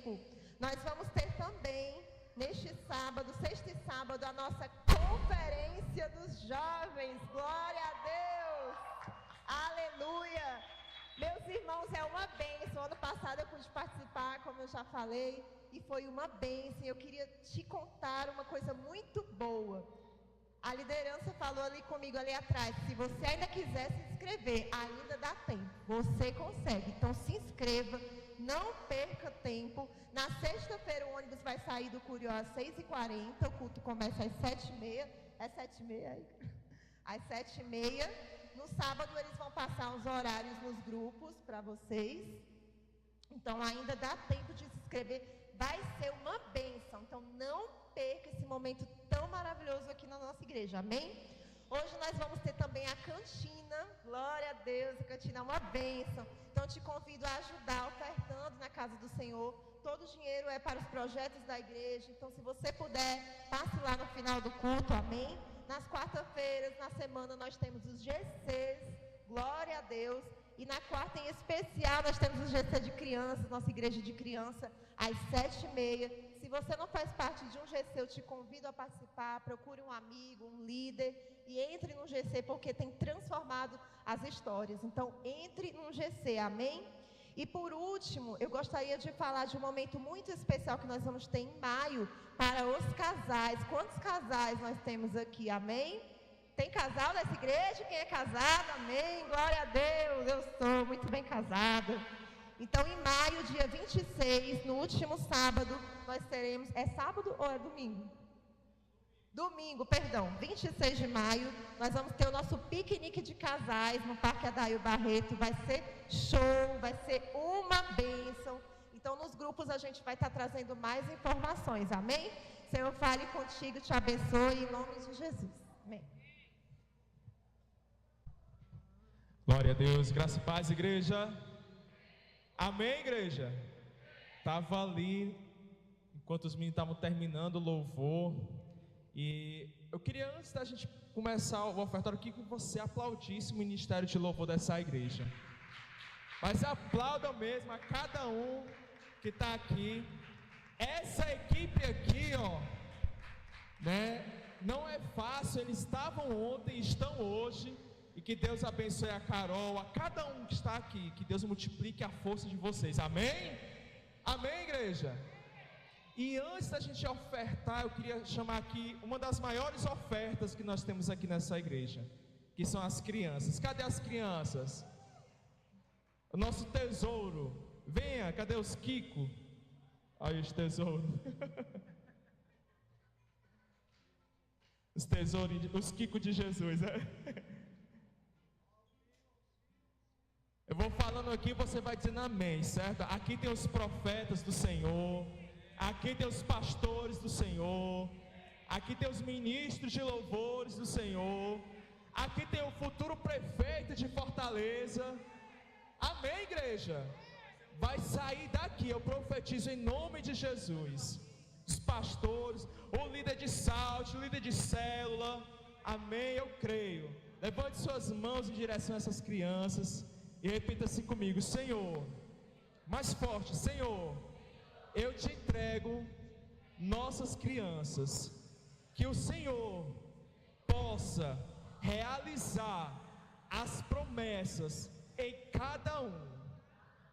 tempo. Nós vamos ter também, neste sábado, sexta e sábado, a nossa conferência dos jovens. Glória a Deus! Aleluia! Meus irmãos, é uma bênção. Ano passado eu pude participar, como eu já falei, e foi uma bênção. Eu queria te contar uma coisa muito boa. A liderança falou ali comigo, ali atrás, se você ainda quiser se inscrever, ainda dá tempo, você consegue. Então se inscreva, não perca tempo. Na sexta-feira o ônibus vai sair do Curió às 6h40, o culto começa às 7h30. É 7h30 aí? Às 7h30. No sábado eles vão passar os horários nos grupos para vocês. Então ainda dá tempo de se inscrever. Vai ser uma bênção. Então não perca esse momento tão maravilhoso aqui na nossa igreja. Amém? Hoje nós vamos ter também a cantina. Glória a Deus, a cantina é uma bênção. Então te convido a ajudar ofertando na casa do Senhor. Todo o dinheiro é para os projetos da igreja. Então se você puder, passe lá no final do culto. Amém? Nas quarta-feiras, na semana, nós temos os GCs, glória a Deus. E na quarta, em especial, nós temos o GC de crianças, nossa igreja de criança, às 7h30. Se você não faz parte de um GC, eu te convido a participar. Procure um amigo, um líder e entre no GC, porque tem transformado as histórias. Então, entre num GC, amém? E por último, eu gostaria de falar de um momento muito especial que nós vamos ter em maio para os casais. Quantos casais nós temos aqui, amém? Tem casal nessa igreja? Quem é casado? Amém, glória a Deus, eu sou muito bem casada. Então em maio, dia 26, no último sábado, nós teremos, é sábado ou é domingo? Domingo, perdão, 26 de maio, nós vamos ter o nosso piquenique de casais no Parque Adair Barreto. Vai ser show, vai ser uma bênção. Então, nos grupos a gente vai estar trazendo mais informações, amém? Senhor, fale contigo, te abençoe, em nome de Jesus. Amém. Glória a Deus, graça e paz, igreja. Amém, igreja? Estava ali, enquanto os meninos estavam terminando o louvor. E eu queria, antes da gente começar o ofertório aqui, que você aplaudisse o ministério de louvor dessa igreja. Mas aplaudam mesmo a cada um que está aqui. Essa equipe aqui, ó, né? Não é fácil, eles estavam ontem, estão hoje. E que Deus abençoe a Carol, a cada um que está aqui. Que Deus multiplique a força de vocês, amém? Amém, igreja? E antes da gente ofertar, eu queria chamar aqui uma das maiores ofertas que nós temos aqui nessa igreja, que são as crianças. Cadê as crianças? O nosso tesouro. Venha, cadê os Kiko? Aí os tesouros. Os tesouros, os Kiko de Jesus, Eu vou falando aqui, você vai dizendo amém, certo? Aqui tem os profetas do Senhor. Aqui tem os pastores do Senhor. Aqui tem os ministros de louvores do Senhor. Aqui tem o futuro prefeito de Fortaleza. Amém, igreja? Vai sair daqui, eu profetizo em nome de Jesus. Os pastores, o líder de saúde, o líder de célula. Amém, eu creio. Levante suas mãos em direção a essas crianças e repita assim comigo: Senhor, mais forte, Senhor, eu te entrego nossas crianças, que o Senhor possa realizar as promessas em cada um.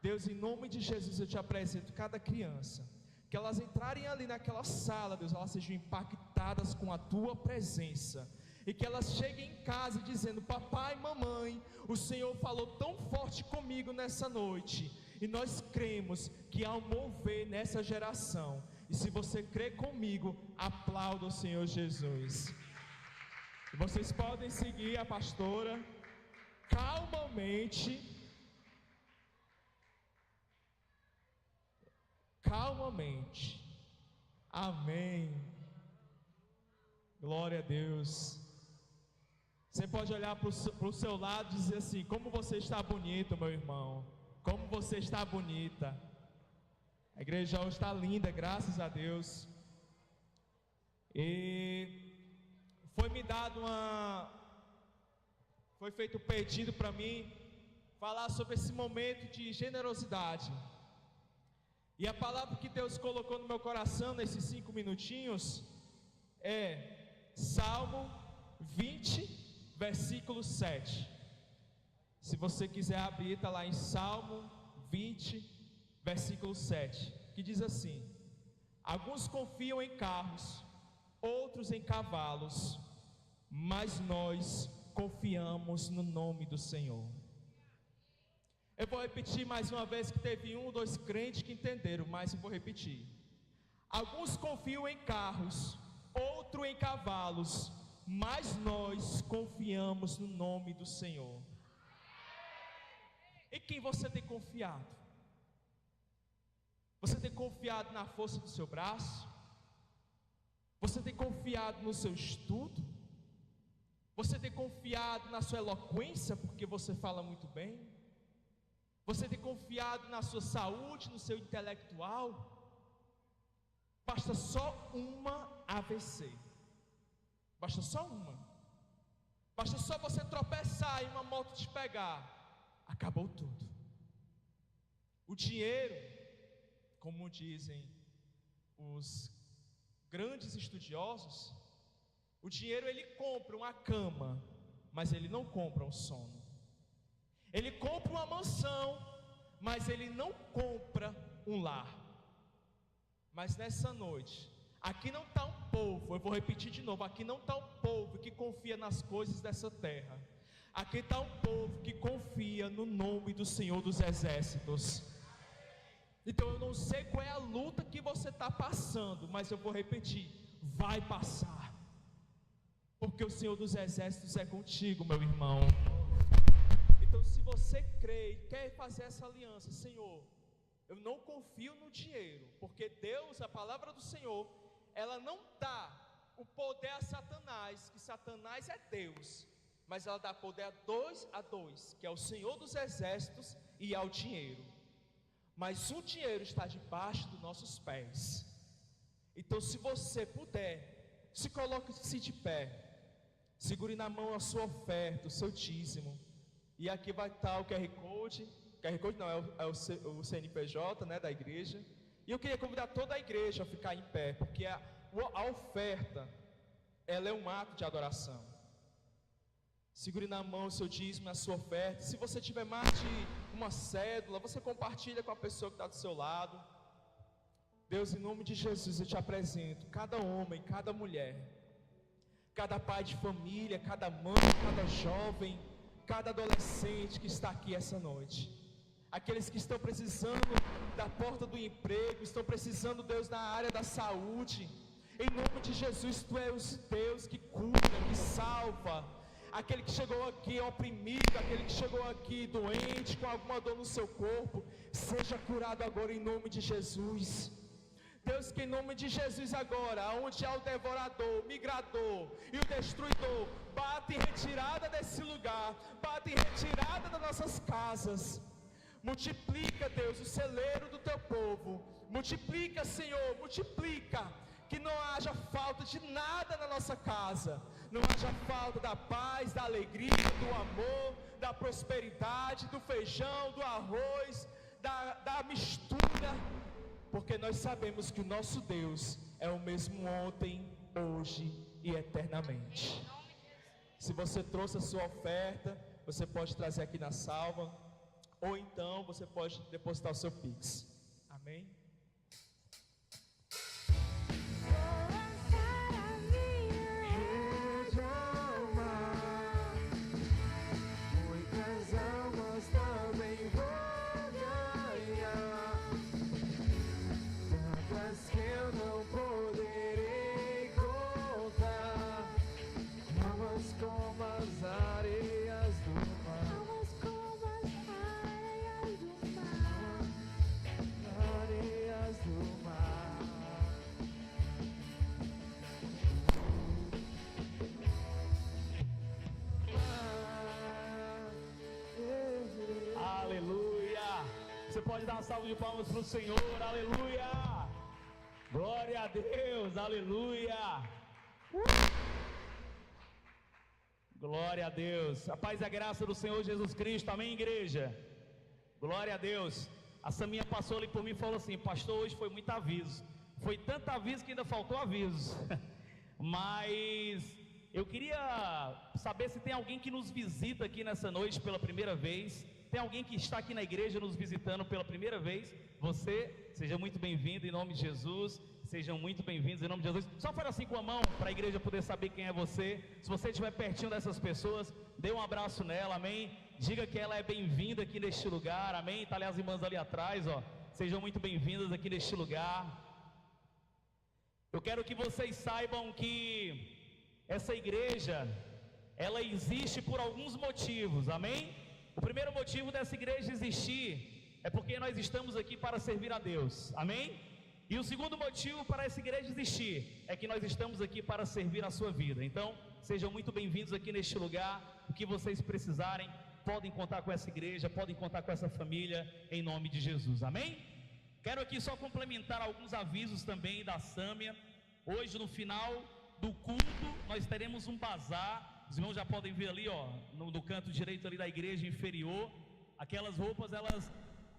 Deus, em nome de Jesus eu te apresento cada criança, que elas entrarem ali naquela sala, Deus, elas sejam impactadas com a tua presença, e que elas cheguem em casa dizendo: papai, mamãe, o Senhor falou tão forte comigo nessa noite, e nós cremos que há um mover nessa geração. E se você crê comigo, aplauda o Senhor Jesus. E vocês podem seguir a pastora calmamente. Calmamente. Amém. Glória a Deus. Você pode olhar para o seu lado e dizer assim: como você está bonito, meu irmão. Como você está bonita. A igreja hoje está linda, graças a Deus. E foi feito um pedido para mim falar sobre esse momento de generosidade. E a palavra que Deus colocou no meu coração nesses 5 minutinhos é Salmo 20, versículo 7. Se você quiser abrir, está lá em Salmo 20, versículo 7, que diz assim: alguns confiam em carros, outros em cavalos, mas nós confiamos no nome do Senhor. Eu vou repetir mais uma vez, que teve 1 ou 2 crentes que entenderam, mas eu vou repetir. Alguns confiam em carros, outros em cavalos, mas nós confiamos no nome do Senhor. Em quem você tem confiado? Você tem confiado na força do seu braço? Você tem confiado no seu estudo? Você tem confiado na sua eloquência, porque você fala muito bem? Você tem confiado na sua saúde, no seu intelectual? Basta só uma AVC. Basta só uma. Basta só você tropeçar e uma moto te pegar. Acabou tudo. O dinheiro, como dizem os grandes estudiosos, o dinheiro ele compra uma cama, mas ele não compra um sono. Ele compra uma mansão, mas ele não compra um lar. Mas nessa noite, aqui não está um povo, eu vou repetir de novo, aqui não está um povo que confia nas coisas dessa terra. Aqui está um povo que confia no nome do Senhor dos Exércitos. Então eu não sei qual é a luta que você está passando, mas eu vou repetir, vai passar. Porque o Senhor dos Exércitos é contigo, meu irmão. Então se você crê e quer fazer essa aliança, Senhor, eu não confio no dinheiro, porque Deus, a palavra do Senhor, ela não dá o poder a Satanás, que Satanás é Deus, mas ela dá poder a dois, que é o Senhor dos Exércitos e ao dinheiro. Mas o dinheiro está debaixo dos nossos pés. Então se você puder, se coloque-se de pé, segure na mão a sua oferta, o seu dízimo. E aqui vai estar o QR Code não, é o CNPJ, né, da igreja. E eu queria convidar toda a igreja a ficar em pé, porque a oferta, ela é um ato de adoração. Segure na mão o seu dízimo, a sua oferta. Se você tiver mais de uma cédula, você compartilha com a pessoa que está do seu lado. Deus, em nome de Jesus, eu te apresento cada homem, cada mulher, cada pai de família, cada mãe, cada jovem, cada adolescente que está aqui essa noite. Aqueles que estão precisando da porta do emprego, estão precisando, Deus, na área da saúde. Em nome de Jesus, Tu és o Deus que cura, que salva. Aquele que chegou aqui oprimido, aquele que chegou aqui doente, com alguma dor no seu corpo, seja curado agora em nome de Jesus. Deus, que em nome de Jesus agora, onde há o devorador, o migrador e o destruidor, bate em retirada desse lugar, bate em retirada das nossas casas. Multiplica, Deus, o celeiro do Teu povo. Multiplica, Senhor, multiplica. Que não haja falta de nada na nossa casa. Não haja falta da paz, da alegria, do amor, da prosperidade, do feijão, do arroz, da mistura. Porque nós sabemos que o nosso Deus é o mesmo ontem, hoje e eternamente. Se você trouxe a sua oferta, você pode trazer aqui na salva, ou então você pode depositar o seu Pix. Amém? Pode dar uma salva de palmas para o Senhor, aleluia, glória a Deus, aleluia, glória a Deus, a paz e a graça do Senhor Jesus Cristo, amém, igreja, glória a Deus. A Saminha passou ali por mim e falou assim: pastor, hoje foi muito aviso. Foi tanto aviso que ainda faltou aviso. Mas eu queria saber se tem alguém que nos visita aqui nessa noite pela primeira vez. Tem alguém que está aqui na igreja nos visitando pela primeira vez? Você, seja muito bem-vindo em nome de Jesus. Sejam muito bem-vindos em nome de Jesus. Só faz assim com a mão para a igreja poder saber quem é você. Se você estiver pertinho dessas pessoas, dê um abraço nela, amém? Diga que ela é bem-vinda aqui neste lugar, amém? Está ali as irmãs ali atrás, ó. Sejam muito bem-vindas aqui neste lugar. Eu quero que vocês saibam que essa igreja, ela existe por alguns motivos, amém? O primeiro motivo dessa igreja existir é porque nós estamos aqui para servir a Deus, amém? E o segundo motivo para essa igreja existir é que nós estamos aqui para servir a sua vida. Então, sejam muito bem-vindos aqui neste lugar. O que vocês precisarem, podem contar com essa igreja, podem contar com essa família, em nome de Jesus, amém? Quero aqui só complementar alguns avisos também da Sâmia. Hoje, no final do culto, nós teremos um bazar. Os irmãos já podem ver ali, ó, no canto direito ali da igreja inferior. Aquelas roupas,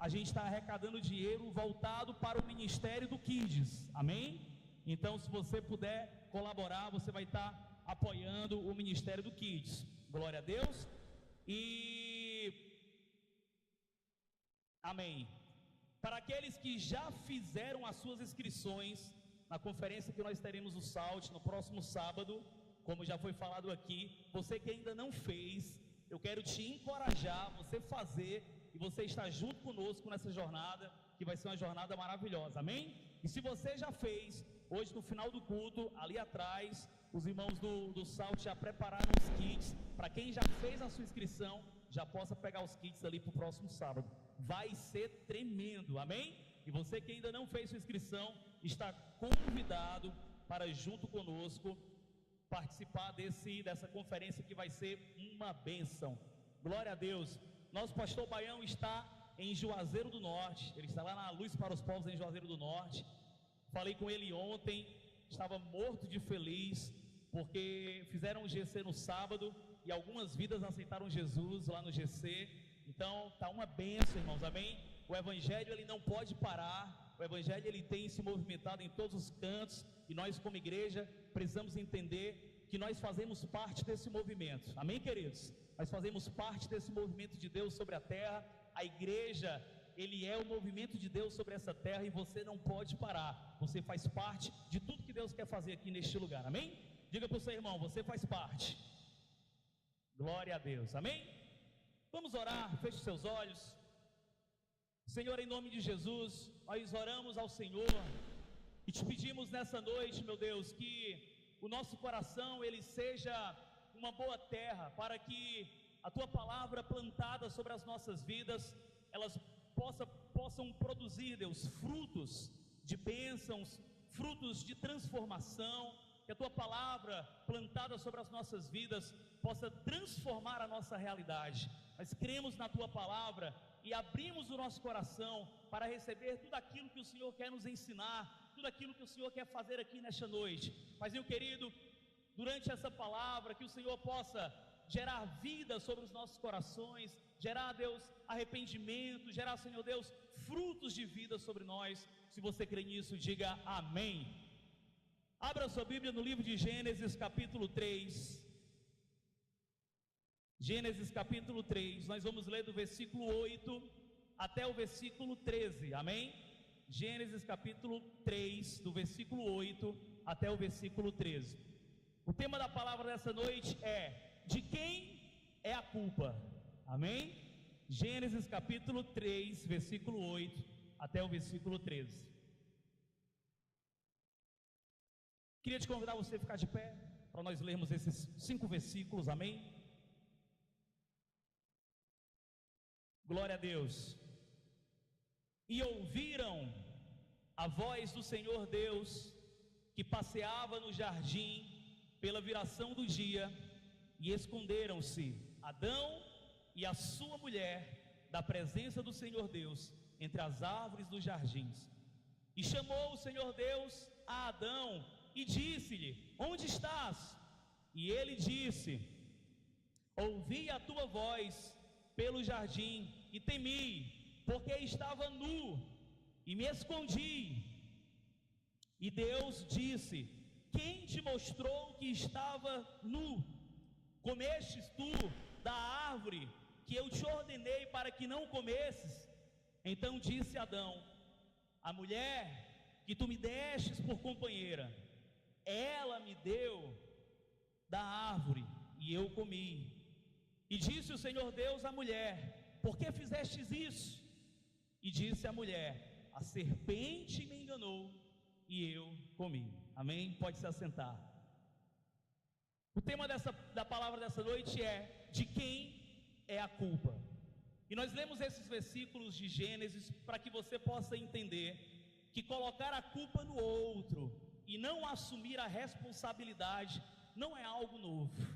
a gente está arrecadando dinheiro voltado para o ministério do Kids, amém? Então, se você puder colaborar, você vai estar apoiando o ministério do Kids, glória a Deus. E amém. Para aqueles que já fizeram as suas inscrições na conferência que nós teremos o SALT no próximo sábado, como já foi falado aqui, você que ainda não fez, eu quero te encorajar, você fazer, e você está junto conosco nessa jornada, que vai ser uma jornada maravilhosa, amém? E se você já fez, hoje no final do culto, ali atrás, os irmãos do SALT já prepararam os kits, para quem já fez a sua inscrição, já possa pegar os kits ali para o próximo sábado, vai ser tremendo, amém? E você que ainda não fez sua inscrição, está convidado para junto conosco, participar dessa conferência que vai ser uma bênção, glória a Deus. Nosso pastor Baião está em Juazeiro do Norte, ele está lá na Luz para os Povos em Juazeiro do Norte. Falei com ele ontem, estava morto de feliz, porque fizeram o GC no sábado e algumas vidas aceitaram Jesus lá no GC. Então está uma bênção, irmãos, amém? O evangelho ele não pode parar, o evangelho ele tem se movimentado em todos os cantos, e nós como igreja precisamos entender que nós fazemos parte desse movimento, amém, queridos? Nós fazemos parte desse movimento de Deus sobre a terra. A igreja, ele é o movimento de Deus sobre essa terra, e você não pode parar. Você faz parte de tudo que Deus quer fazer aqui neste lugar, amém? Diga para o seu irmão, você faz parte. Glória a Deus, amém? Vamos orar, feche seus olhos. Senhor, em nome de Jesus, nós oramos ao Senhor e te pedimos nessa noite, meu Deus, que o nosso coração ele seja uma boa terra, para que a tua palavra plantada sobre as nossas vidas, elas possam produzir, Deus, frutos de bênçãos, frutos de transformação, que a tua palavra plantada sobre as nossas vidas possa transformar a nossa realidade. Nós cremos na tua palavra e abrimos o nosso coração para receber tudo aquilo que o Senhor quer nos ensinar, tudo aquilo que o Senhor quer fazer aqui nesta noite. Mas, meu querido, durante essa palavra, que o Senhor possa gerar vida sobre os nossos corações, gerar, Deus, arrependimento, gerar, Senhor Deus, frutos de vida sobre nós. Se você crê nisso, diga amém. Abra sua Bíblia no livro de Gênesis capítulo 3. Gênesis capítulo 3, nós vamos ler do versículo 8 até o versículo 13, amém? Gênesis capítulo 3, do versículo 8 até o versículo 13. O tema da palavra dessa noite é: de quem é a culpa? Amém? Gênesis capítulo 3, versículo 8 até o versículo 13. Queria te convidar você a ficar de pé, para nós lermos esses 5 versículos, amém? Glória a Deus. E ouviram a voz do Senhor Deus, que passeava no jardim pela viração do dia, e esconderam-se Adão e a sua mulher da presença do Senhor Deus entre as árvores dos jardins. E chamou o Senhor Deus a Adão e disse-lhe: onde estás? E ele disse: ouvi a tua voz pelo jardim e temi, porque estava nu e me escondi. E Deus disse: quem te mostrou que estava nu? Comestes tu da árvore que eu te ordenei para que não comesses? Então disse Adão: a mulher que tu me destes por companheira, ela me deu da árvore e eu comi. E disse o Senhor Deus à mulher: por que fizestes isso? E disse a mulher: a serpente me enganou e eu comi. Amém? Pode se assentar. O tema da palavra dessa noite é: de quem é a culpa? E nós lemos esses versículos de Gênesis para que você possa entender que colocar a culpa no outro e não assumir a responsabilidade não é algo novo.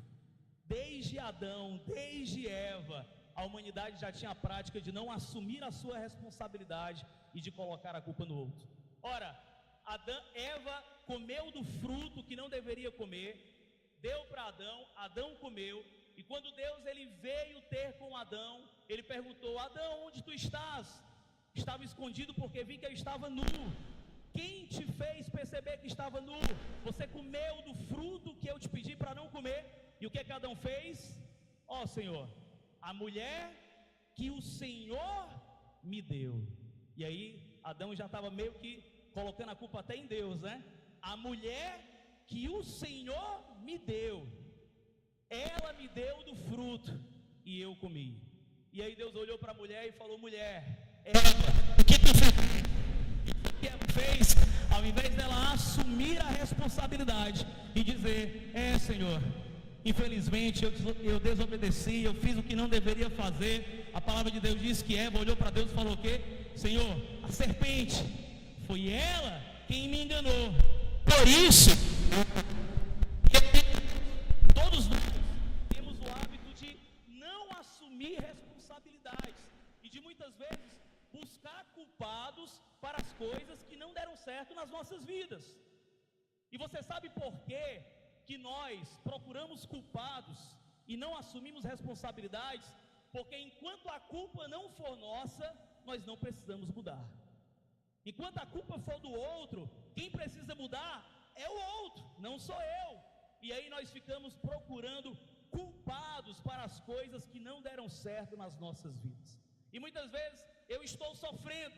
Desde Adão, desde Eva, a humanidade já tinha a prática de não assumir a sua responsabilidade e de colocar a culpa no outro. Ora, Eva comeu do fruto que não deveria comer, deu para Adão, Adão comeu, e quando Deus ele veio ter com Adão, ele perguntou: Adão, onde tu estás? Estava escondido porque vi que eu estava nu. Quem te fez perceber que estava nu? Você comeu do fruto que eu te pedi para não comer. E o que Adão fez? Ó Senhor, a mulher que o Senhor me deu. E aí Adão já estava meio que colocando a culpa até em Deus, né? A mulher que o Senhor me deu, ela me deu do fruto e eu comi. E aí Deus olhou para a mulher e falou: mulher, Eva, o que tu fez? Ao invés dela assumir a responsabilidade e dizer: Senhor, infelizmente eu desobedeci, eu fiz o que não deveria fazer. A palavra de Deus diz que Eva olhou para Deus e falou o quê? Senhor, a serpente, foi ela quem me enganou. Por isso, todos nós temos o hábito de não assumir responsabilidades e de muitas vezes buscar culpados para as coisas que não deram certo nas nossas vidas. E você sabe por quê que nós procuramos culpados e não assumimos responsabilidades? Porque enquanto a culpa não for nossa, nós não precisamos mudar. Enquanto a culpa for do outro, quem precisa mudar é o outro, não sou eu. E aí nós ficamos procurando culpados para as coisas que não deram certo nas nossas vidas. E muitas vezes eu estou sofrendo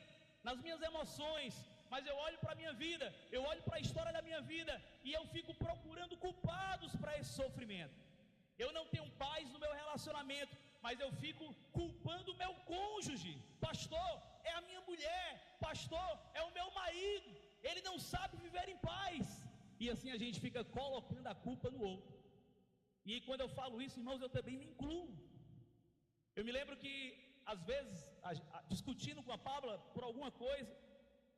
nas minhas emoções, mas eu olho para a minha vida, eu olho para a história da minha vida e eu fico procurando culpados para esse sofrimento. Eu não tenho paz no meu relacionamento, mas eu fico culpando o meu cônjuge. Pastor, é a minha mulher. Pastor, é o meu marido. Ele não sabe viver em paz. E assim a gente fica colocando a culpa no outro. E quando eu falo isso, irmãos, eu também me incluo. Eu me lembro que às vezes discutindo com a Pabla por alguma coisa,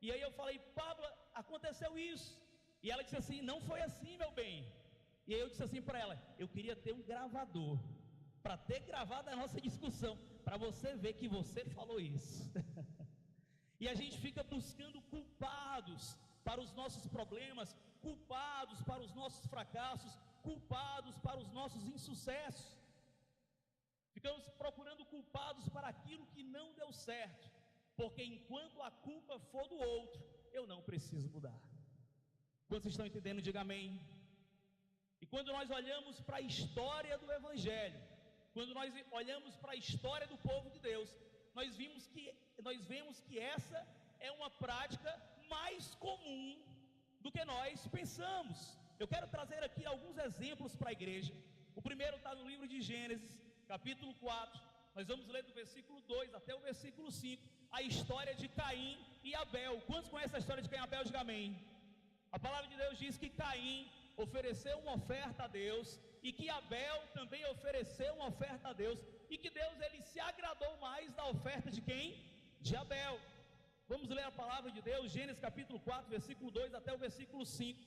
e aí eu falei: Pabla, aconteceu isso. E ela disse assim: não foi assim, meu bem. E aí eu disse assim para ela: eu queria ter um gravador para ter gravado a nossa discussão, para você ver que você falou isso. E a gente fica buscando culpados para os nossos problemas, culpados para os nossos fracassos, culpados para os nossos insucessos. Ficamos procurando culpados para aquilo que não deu certo, porque enquanto a culpa for do outro, eu não preciso mudar. Quando vocês estão entendendo, diga amém. E quando nós olhamos para a história do Evangelho, quando nós olhamos para a história do povo de Deus, nós vemos que essa é uma prática mais comum do que nós pensamos. Eu quero trazer aqui alguns exemplos para a igreja. O primeiro está no livro de Gênesis, capítulo 4. Nós vamos ler do versículo 2 até o versículo 5, a história de Caim e Abel. Quantos conhecem a história de Caim e Abel? Diga amém. A palavra de Deus diz que Caim ofereceu uma oferta a Deus e que Abel também ofereceu uma oferta a Deus, e que Deus ele se agradou mais da oferta de quem? De Abel. Vamos ler a palavra de Deus, Gênesis capítulo 4, versículo 2 até o versículo 5.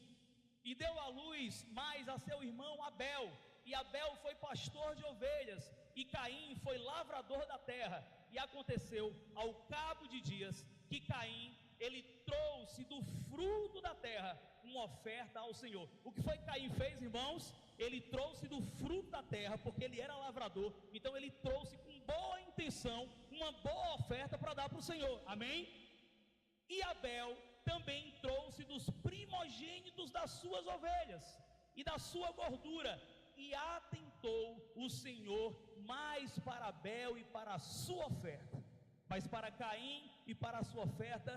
E deu à luz mais a seu irmão Abel, e Abel foi pastor de ovelhas, e Caim foi lavrador da terra. E aconteceu ao cabo de dias que Caim ele trouxe do fruto da terra uma oferta ao Senhor. O que foi que Caim fez, irmãos? Ele trouxe do fruto da terra, porque ele era lavrador. Então ele trouxe com boa intenção uma boa oferta para dar para o Senhor, amém? E Abel também trouxe dos primogênitos das suas ovelhas e da sua gordura, e atentou o Senhor mais para Abel e para a sua oferta, mas para Caim e para a sua oferta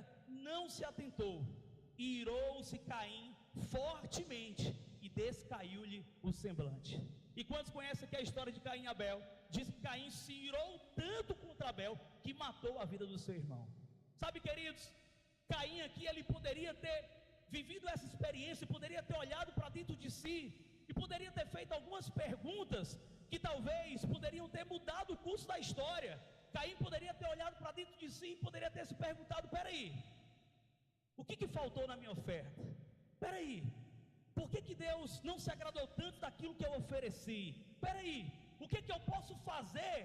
não se atentou. E irou-se Caim fortemente e descaiu-lhe o semblante. E quantos conhecem aqui a história de Caim e Abel? Diz que Caim se irou tanto contra Abel que matou a vida do seu irmão. Sabe, queridos, Caim aqui, ele poderia ter vivido essa experiência, poderia ter olhado para dentro de si e poderia ter feito algumas perguntas que talvez poderiam ter mudado o curso da história. Caim poderia ter olhado para dentro de si e poderia ter se perguntado: peraí, o que faltou na minha oferta? Peraí, por que Deus não se agradou tanto daquilo que eu ofereci? Peraí, o que eu posso fazer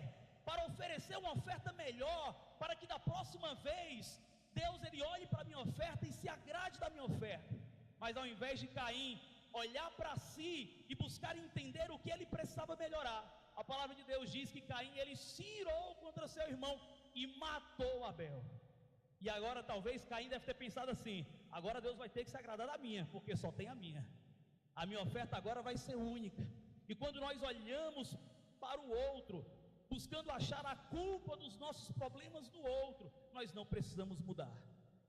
para oferecer uma oferta melhor, para que da próxima vez Deus ele olhe para a minha oferta e se agrade da minha oferta? Mas ao invés de Caim olhar para si e buscar entender o que ele precisava melhorar, a palavra de Deus diz que Caim ele se irou contra seu irmão e matou Abel. E agora talvez Caim deve ter pensado assim: agora Deus vai ter que se agradar da minha, porque só tem a minha oferta agora vai ser única. E quando nós olhamos para o outro, buscando achar a culpa dos nossos problemas no outro, nós não precisamos mudar.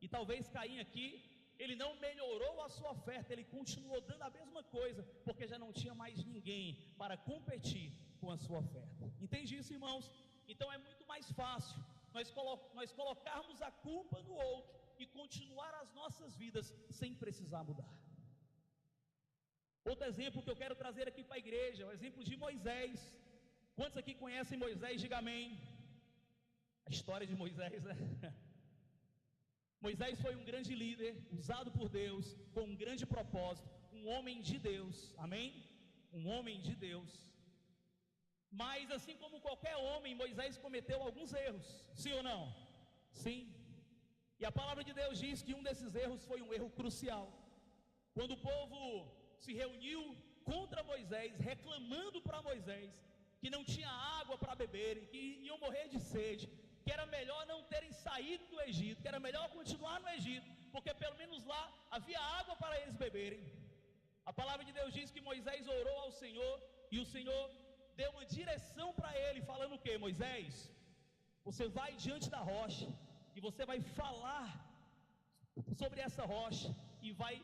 E talvez Caim aqui, ele não melhorou a sua oferta, ele continuou dando a mesma coisa, porque já não tinha mais ninguém para competir com a sua oferta. Entende isso, irmãos? Então é muito mais fácil nós colocarmos a culpa no outro e continuar as nossas vidas sem precisar mudar. Outro exemplo que eu quero trazer aqui para a igreja é o exemplo de Moisés. Quantos aqui conhecem Moisés? Diga amém. A história de Moisés, né? Moisés foi um grande líder, usado por Deus, com um grande propósito, um homem de Deus, amém? Um homem de Deus. Mas assim como qualquer homem, Moisés cometeu alguns erros, sim ou não? Sim. E a palavra de Deus diz que um desses erros foi um erro crucial. Quando o povo se reuniu contra Moisés, reclamando para Moisés que não tinha água para beberem, que iam morrer de sede, que era melhor não terem saído do Egito, que era melhor continuar no Egito, porque pelo menos lá havia água para eles beberem. A palavra de Deus diz que Moisés orou ao Senhor, e o Senhor deu uma direção para ele, falando o que? Moisés, você vai diante da rocha, e você vai falar sobre essa rocha, e vai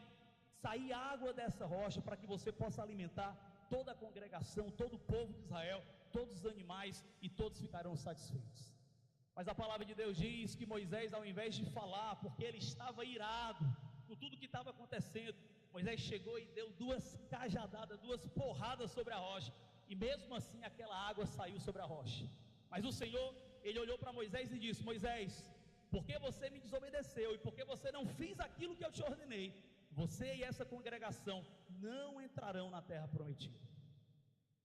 sair água dessa rocha, para que você possa alimentar toda a congregação, todo o povo de Israel, todos os animais, e todos ficarão satisfeitos. Mas a palavra de Deus diz que Moisés, ao invés de falar, porque ele estava irado com tudo que estava acontecendo, Moisés chegou e deu 2 cajadadas, 2 porradas sobre a rocha, e mesmo assim aquela água saiu sobre a rocha. Mas o Senhor, ele olhou para Moisés e disse: Moisés, porque você me desobedeceu, e porque você não fez aquilo que eu te ordenei, você e essa congregação não entrarão na terra prometida.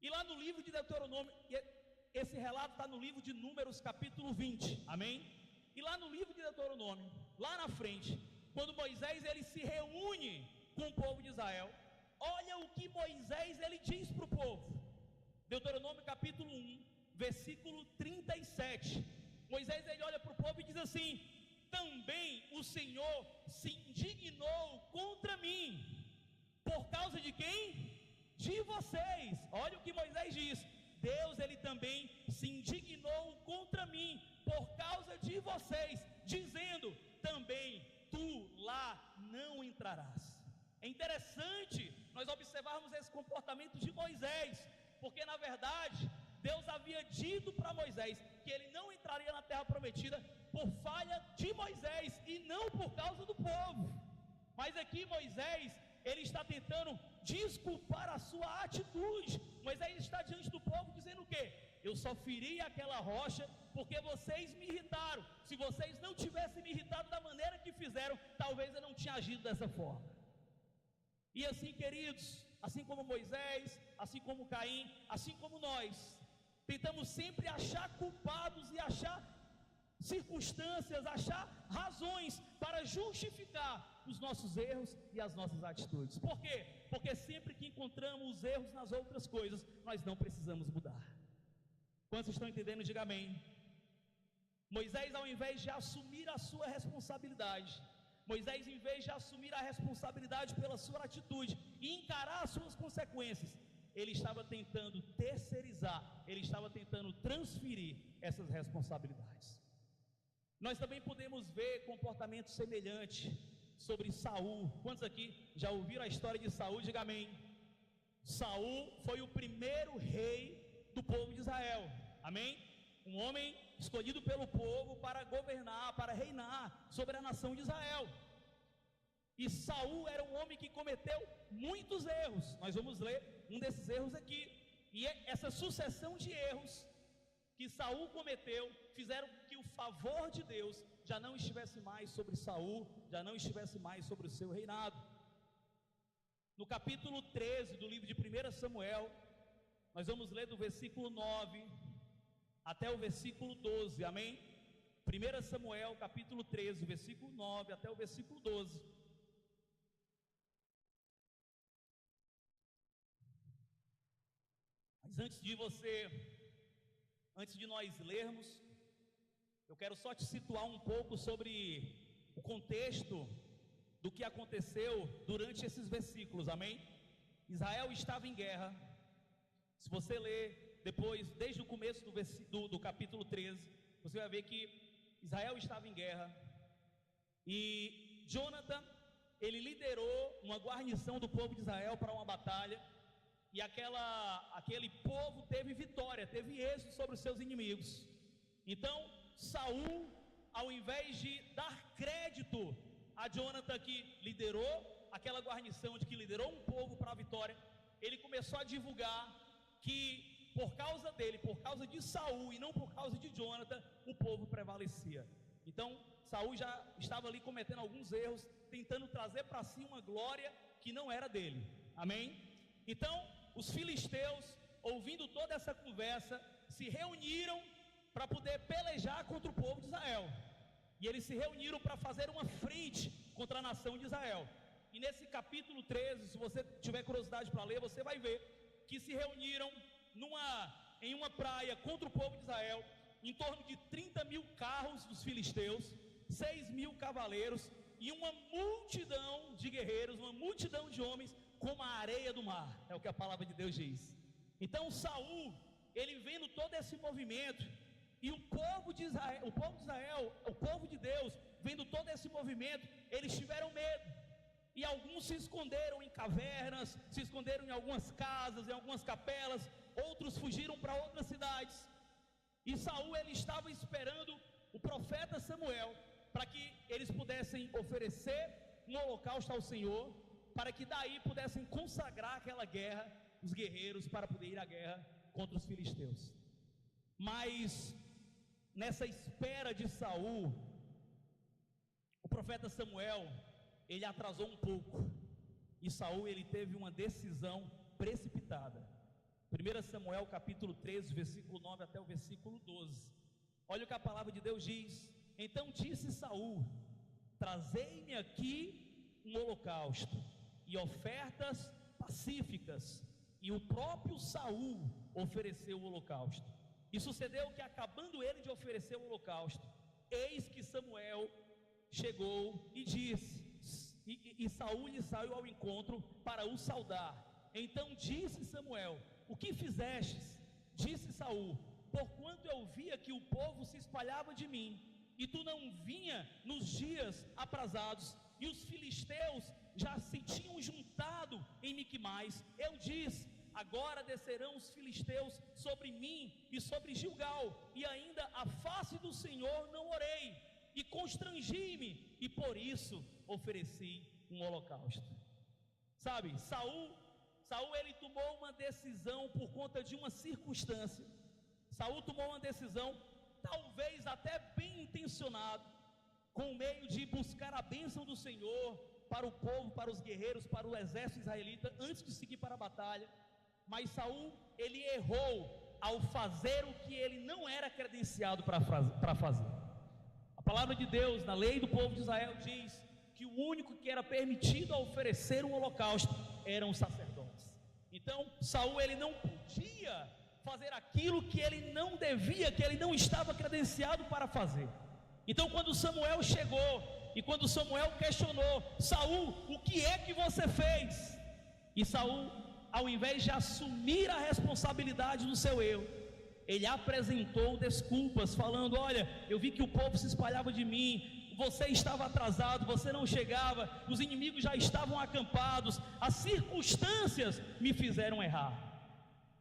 E lá no livro de Deuteronômio, esse relato está no livro de Números capítulo 20, amém? E lá no livro de Deuteronômio, lá na frente, quando Moisés ele se reúne com o povo de Israel, olha o que Moisés ele diz para o povo. Deuteronômio capítulo 1, versículo 37, Moisés ele olha para o povo e diz assim: também o Senhor se indignou contra mim, por causa de quem? De vocês. Olha o que Moisés diz: Deus ele também se indignou contra mim, por causa de vocês, dizendo: também tu lá não entrarás. É interessante nós observarmos esse comportamento de Moisés, porque na verdade Deus havia dito para Moisés que ele não entraria na terra prometida por falha de Moisés e não por causa do povo. Mas aqui Moisés, ele está tentando desculpar a sua atitude. Moisés está diante do povo dizendo o quê? Eu só feri aquela rocha porque vocês me irritaram. Se vocês não tivessem me irritado da maneira que fizeram, talvez eu não tinha agido dessa forma. E assim, queridos, assim como Moisés, assim como Caim, assim como nós, tentamos sempre achar culpados e achar circunstâncias, achar razões para justificar os nossos erros e as nossas atitudes. Por quê? Porque sempre que encontramos os erros nas outras coisas, nós não precisamos mudar. Quantos estão entendendo? Diga amém. Moisés, ao invés de assumir a sua responsabilidade, Moisés, em vez de assumir a responsabilidade pela sua atitude e encarar as suas consequências, ele estava tentando terceirizar, ele estava tentando transferir essas responsabilidades. Nós também podemos ver comportamento semelhante sobre Saul. Quantos aqui já ouviram a história de Saul? Diga amém. Saul foi o primeiro rei do povo de Israel, amém? Um homem escolhido pelo povo para governar, para reinar sobre a nação de Israel. E Saul era um homem que cometeu muitos erros. Nós vamos ler um desses erros aqui. E essa sucessão de erros que Saul cometeu fizeram que o favor de Deus já não estivesse mais sobre Saul, já não estivesse mais sobre o seu reinado. No capítulo 13 do livro de 1 Samuel, nós vamos ler do versículo 9 até o versículo 12, amém? 1 Samuel, capítulo 13, versículo 9 até o versículo 12. Mas antes de nós lermos, eu quero só te situar um pouco sobre o contexto do que aconteceu durante esses versículos, amém? Israel estava em guerra. Se você ler depois, desde o começo do capítulo 13, você vai ver que Israel estava em guerra. E Jonathan, ele liderou uma guarnição do povo de Israel para uma batalha. E aquele povo teve vitória, teve êxito sobre os seus inimigos. Então, Saul, ao invés de dar crédito a Jonathan, que liderou aquela guarnição, de que liderou um povo para a vitória, ele começou a divulgar que por causa dele, por causa de Saul e não por causa de Jonathan, o povo prevalecia. Então, Saul já estava ali cometendo alguns erros, tentando trazer para si uma glória que não era dele. Amém? Então, os filisteus, ouvindo toda essa conversa, se reuniram para poder pelejar contra o povo de Israel. E eles se reuniram para fazer uma frente contra a nação de Israel. E nesse capítulo 13, se você tiver curiosidade para ler, você vai ver que se reuniram em uma praia contra o povo de Israel, em torno de 30 mil carros dos filisteus, 6 mil cavaleiros e uma multidão de guerreiros, uma multidão de homens como a areia do mar, é o que a palavra de Deus diz. Então Saul, ele vendo todo esse movimento, e o povo de Israel, o povo de Deus, vendo todo esse movimento, eles tiveram medo. E alguns se esconderam em cavernas, se esconderam em algumas casas, em algumas capelas, outros fugiram para outras cidades. E Saul, ele estava esperando o profeta Samuel, para que eles pudessem oferecer um holocausto ao Senhor, para que daí pudessem consagrar aquela guerra, os guerreiros, para poder ir à guerra contra os filisteus. Mas nessa espera de Saul, o profeta Samuel, ele atrasou um pouco, e Saul, ele teve uma decisão precipitada. 1 Samuel capítulo 13, versículo 9 até o versículo 12. Olha o que a palavra de Deus diz. Então disse Saul: trazei-me aqui um holocausto e ofertas pacíficas. E o próprio Saul ofereceu o holocausto. E sucedeu que, acabando ele de oferecer o holocausto, eis que Samuel chegou e disse, e Saul lhe saiu ao encontro para o saudar. Então disse Samuel: o que fizestes? Disse Saul: porquanto eu via que o povo se espalhava de mim, e tu não vinha nos dias aprazados, e os filisteus já se tinham juntado em Miquimais, eu disse: agora descerão os filisteus sobre mim e sobre Gilgal, e ainda a face do Senhor não orei, e constrangi-me, e por isso ofereci um holocausto. Sabe, Saul ele tomou uma decisão por conta de uma circunstância. Saul tomou uma decisão, talvez até bem intencionado, com o meio de buscar a bênção do Senhor para o povo, para os guerreiros, para o exército israelita, antes de seguir para a batalha. Mas Saul, ele errou ao fazer o que ele não era credenciado para fazer. A palavra de Deus, na lei do povo de Israel, diz que o único que era permitido a oferecer um holocausto eram os sacerdotes. Então Saul, ele não podia fazer aquilo que ele não devia, que ele não estava credenciado para fazer. Então, quando Samuel chegou e quando Samuel questionou: Saul, o que é que você fez? E Saul, ao invés de assumir a responsabilidade do seu erro, ele apresentou desculpas, falando: olha, eu vi que o povo se espalhava de mim, você estava atrasado, você não chegava, os inimigos já estavam acampados, as circunstâncias me fizeram errar.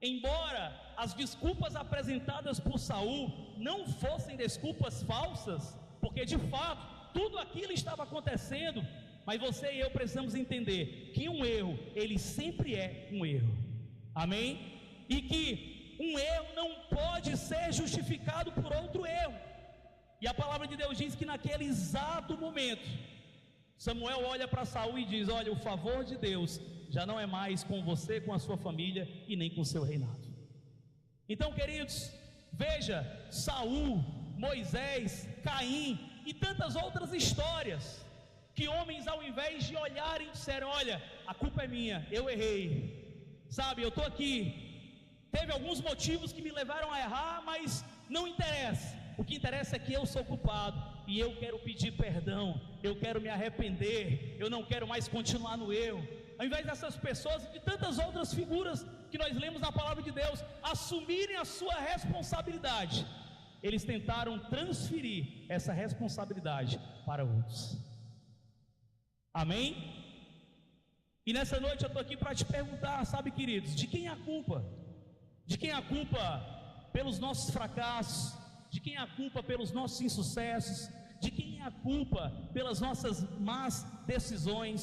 Embora as desculpas apresentadas por Saul não fossem desculpas falsas, porque de fato tudo aquilo estava acontecendo, mas você e eu precisamos entender que um erro, ele sempre é um erro, amém? E que um erro não pode ser justificado por outro erro. E a palavra de Deus diz que naquele exato momento, Samuel olha para Saul e diz: olha, o favor de Deus já não é mais com você, com a sua família e nem com o seu reinado. Então, queridos, veja, Saul, Moisés, Caim e tantas outras histórias, que homens, ao invés de olharem, disseram: olha, a culpa é minha, eu errei, sabe, eu estou aqui, teve alguns motivos que me levaram a errar, mas não interessa, o que interessa é que eu sou culpado, e eu quero pedir perdão, eu quero me arrepender, eu não quero mais continuar no erro. Ao invés dessas pessoas e de tantas outras figuras que nós lemos na palavra de Deus assumirem a sua responsabilidade, eles tentaram transferir essa responsabilidade para outros. Amém? E nessa noite eu estou aqui para te perguntar, sabe, queridos, de quem é a culpa? De quem é a culpa pelos nossos fracassos? De quem é a culpa pelos nossos insucessos? De quem é a culpa pelas nossas más decisões?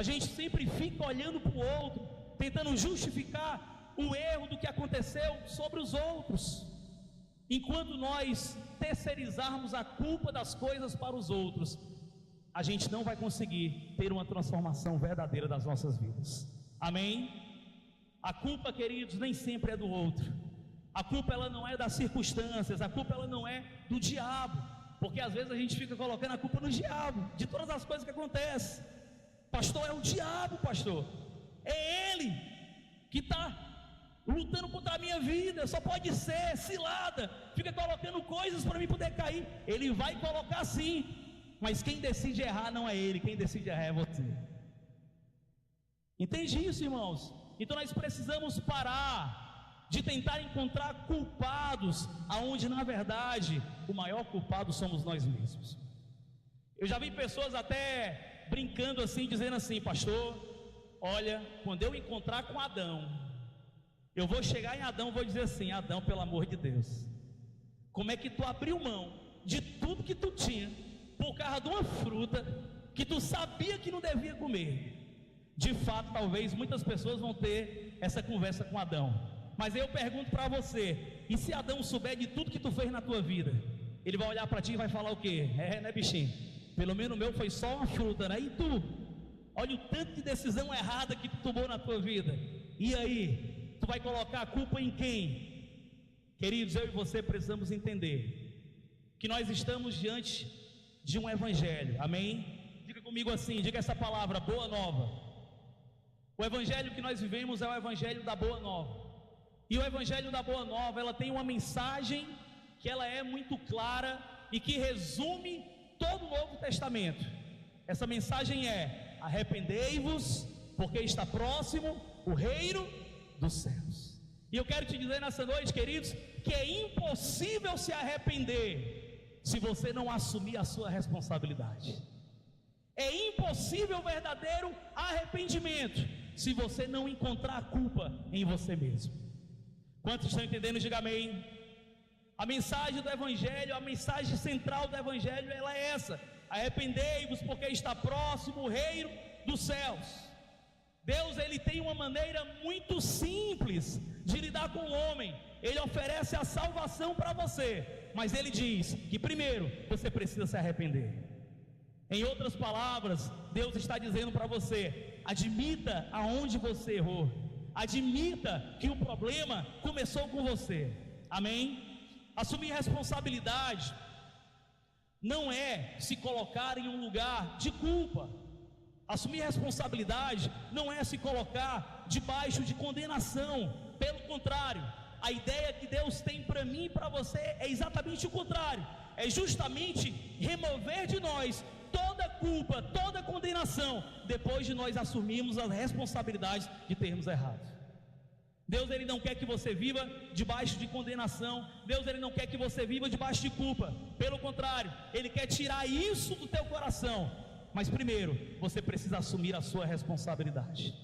A gente sempre fica olhando para o outro, tentando justificar o erro do que aconteceu sobre os outros. Enquanto nós terceirizarmos a culpa das coisas para os outros, a gente não vai conseguir ter uma transformação verdadeira das nossas vidas. Amém? A culpa, queridos, nem sempre é do outro. A culpa, ela não é das circunstâncias, a culpa, ela não é do diabo, porque às vezes a gente fica colocando a culpa no diabo, de todas as coisas que acontecem. Pastor, é o diabo, pastor, é ele que está lutando contra a minha vida, só pode ser cilada, fica colocando coisas para mim poder cair. Ele vai colocar sim, mas quem decide errar não é ele, quem decide errar é você. Entende isso, irmãos? Então nós precisamos parar de tentar encontrar culpados, aonde na verdade o maior culpado somos nós mesmos. Eu já vi pessoas até brincando assim, dizendo assim: pastor, olha, quando eu encontrar com Adão, eu vou chegar em Adão e vou dizer assim: Adão, pelo amor de Deus, como é que tu abriu mão de tudo que tu tinha por causa de uma fruta que tu sabia que não devia comer? De fato, talvez muitas pessoas vão ter essa conversa com Adão, mas eu pergunto para você: e se Adão souber de tudo que tu fez na tua vida? Ele vai olhar para ti e vai falar o quê? Né, bichinho? Pelo menos o meu foi só uma fruta, né? E tu? Olha o tanto de decisão errada que tu tomou na tua vida. E aí? Tu vai colocar a culpa em quem? Queridos, eu e você precisamos entender que nós estamos diante de um evangelho, amém? Diga comigo assim, diga essa palavra: boa nova. O evangelho que nós vivemos é o evangelho da boa nova. E o evangelho da boa nova, ela tem uma mensagem que ela é muito clara e que resume todo o Novo Testamento. Essa mensagem é: arrependei-vos, porque está próximo o reino dos céus. E eu quero te dizer nessa noite, queridos, que é impossível se arrepender se você não assumir a sua responsabilidade. É impossível o verdadeiro arrependimento se você não encontrar a culpa em você mesmo. Quantos estão entendendo? Diga amém. A mensagem do evangelho, a mensagem central do evangelho, ela é essa: arrependei-vos, porque está próximo o reino dos céus. Deus, ele tem uma maneira muito simples de lidar com o homem. Ele oferece a salvação para você, mas ele diz que primeiro você precisa se arrepender. Em outras palavras, Deus está dizendo para você: admita aonde você errou, admita que o problema começou com você. Amém? Assumir responsabilidade não é se colocar em um lugar de culpa. Assumir responsabilidade não é se colocar debaixo de condenação. Pelo contrário, a ideia que Deus tem para mim e para você é exatamente o contrário. É justamente remover de nós toda culpa, toda condenação, depois de nós assumirmos as responsabilidades de termos errado. Deus, Ele não quer que você viva debaixo de condenação. Deus, Ele não quer que você viva debaixo de culpa. Pelo contrário, Ele quer tirar isso do teu coração. Mas primeiro, você precisa assumir a sua responsabilidade.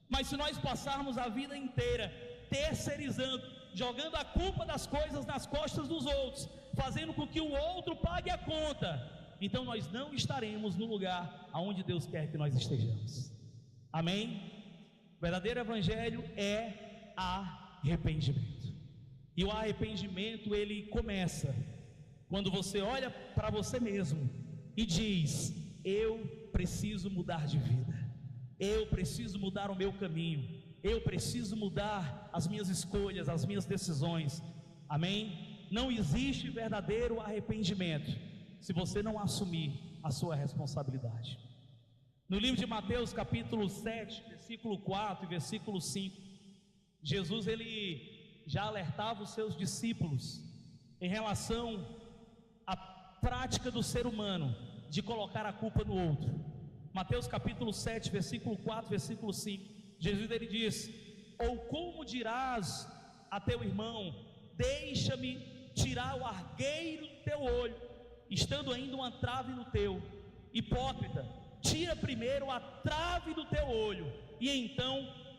Mas se nós passarmos a vida inteira terceirizando, jogando a culpa das coisas nas costas dos outros, fazendo com que o outro pague a conta, então nós não estaremos no lugar aonde Deus quer que nós estejamos. Amém? O verdadeiro evangelho é arrependimento. E o arrependimento, ele começa quando você olha para você mesmo e diz: eu preciso mudar de vida, eu preciso mudar o meu caminho, eu preciso mudar as minhas escolhas, as minhas decisões. Amém? Não existe verdadeiro arrependimento se você não assumir a sua responsabilidade. No livro de Mateus capítulo 7, versículo 4 e versículo 5, Jesus, ele já alertava os seus discípulos em relação à prática do ser humano de colocar a culpa no outro. Mateus capítulo 7, versículo 4, versículo 5, Jesus, ele diz: ou como dirás a teu irmão, deixa-me tirar o argueiro do teu olho, estando ainda uma trave no teu? Hipócrita, tira primeiro a trave do teu olho, e então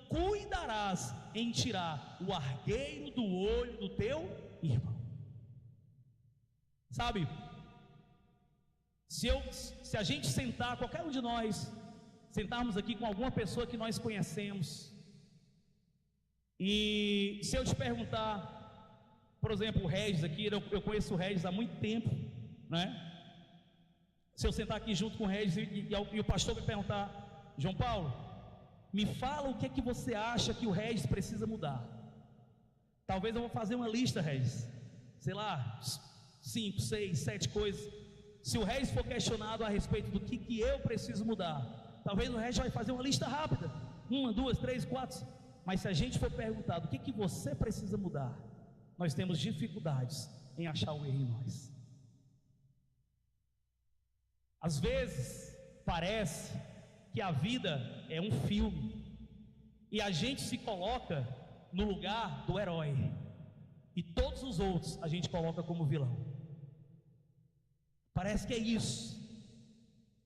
cuidarás em tirar o argueiro do olho do teu irmão. Sabe, se a gente sentar, qualquer um de nós, sentarmos aqui com alguma pessoa que nós conhecemos, e se eu te perguntar, por exemplo, o Regis aqui, eu conheço o Regis há muito tempo, né? Se eu sentar aqui junto com o Regis e o pastor me perguntar: João Paulo, me fala o que é que você acha que o Regis precisa mudar. Talvez eu vou fazer uma lista, Regis, sei lá, 5, 6, 7 coisas. Se o Regis for questionado a respeito do que eu preciso mudar, talvez o Regis vai fazer uma lista rápida, 1, 2, 3, 4. Mas se a gente for perguntado o que você precisa mudar, nós temos dificuldades em achar o erro em nós. Às vezes parece que a vida é um filme e a gente se coloca no lugar do herói e todos os outros a gente coloca como vilão. Parece que é isso.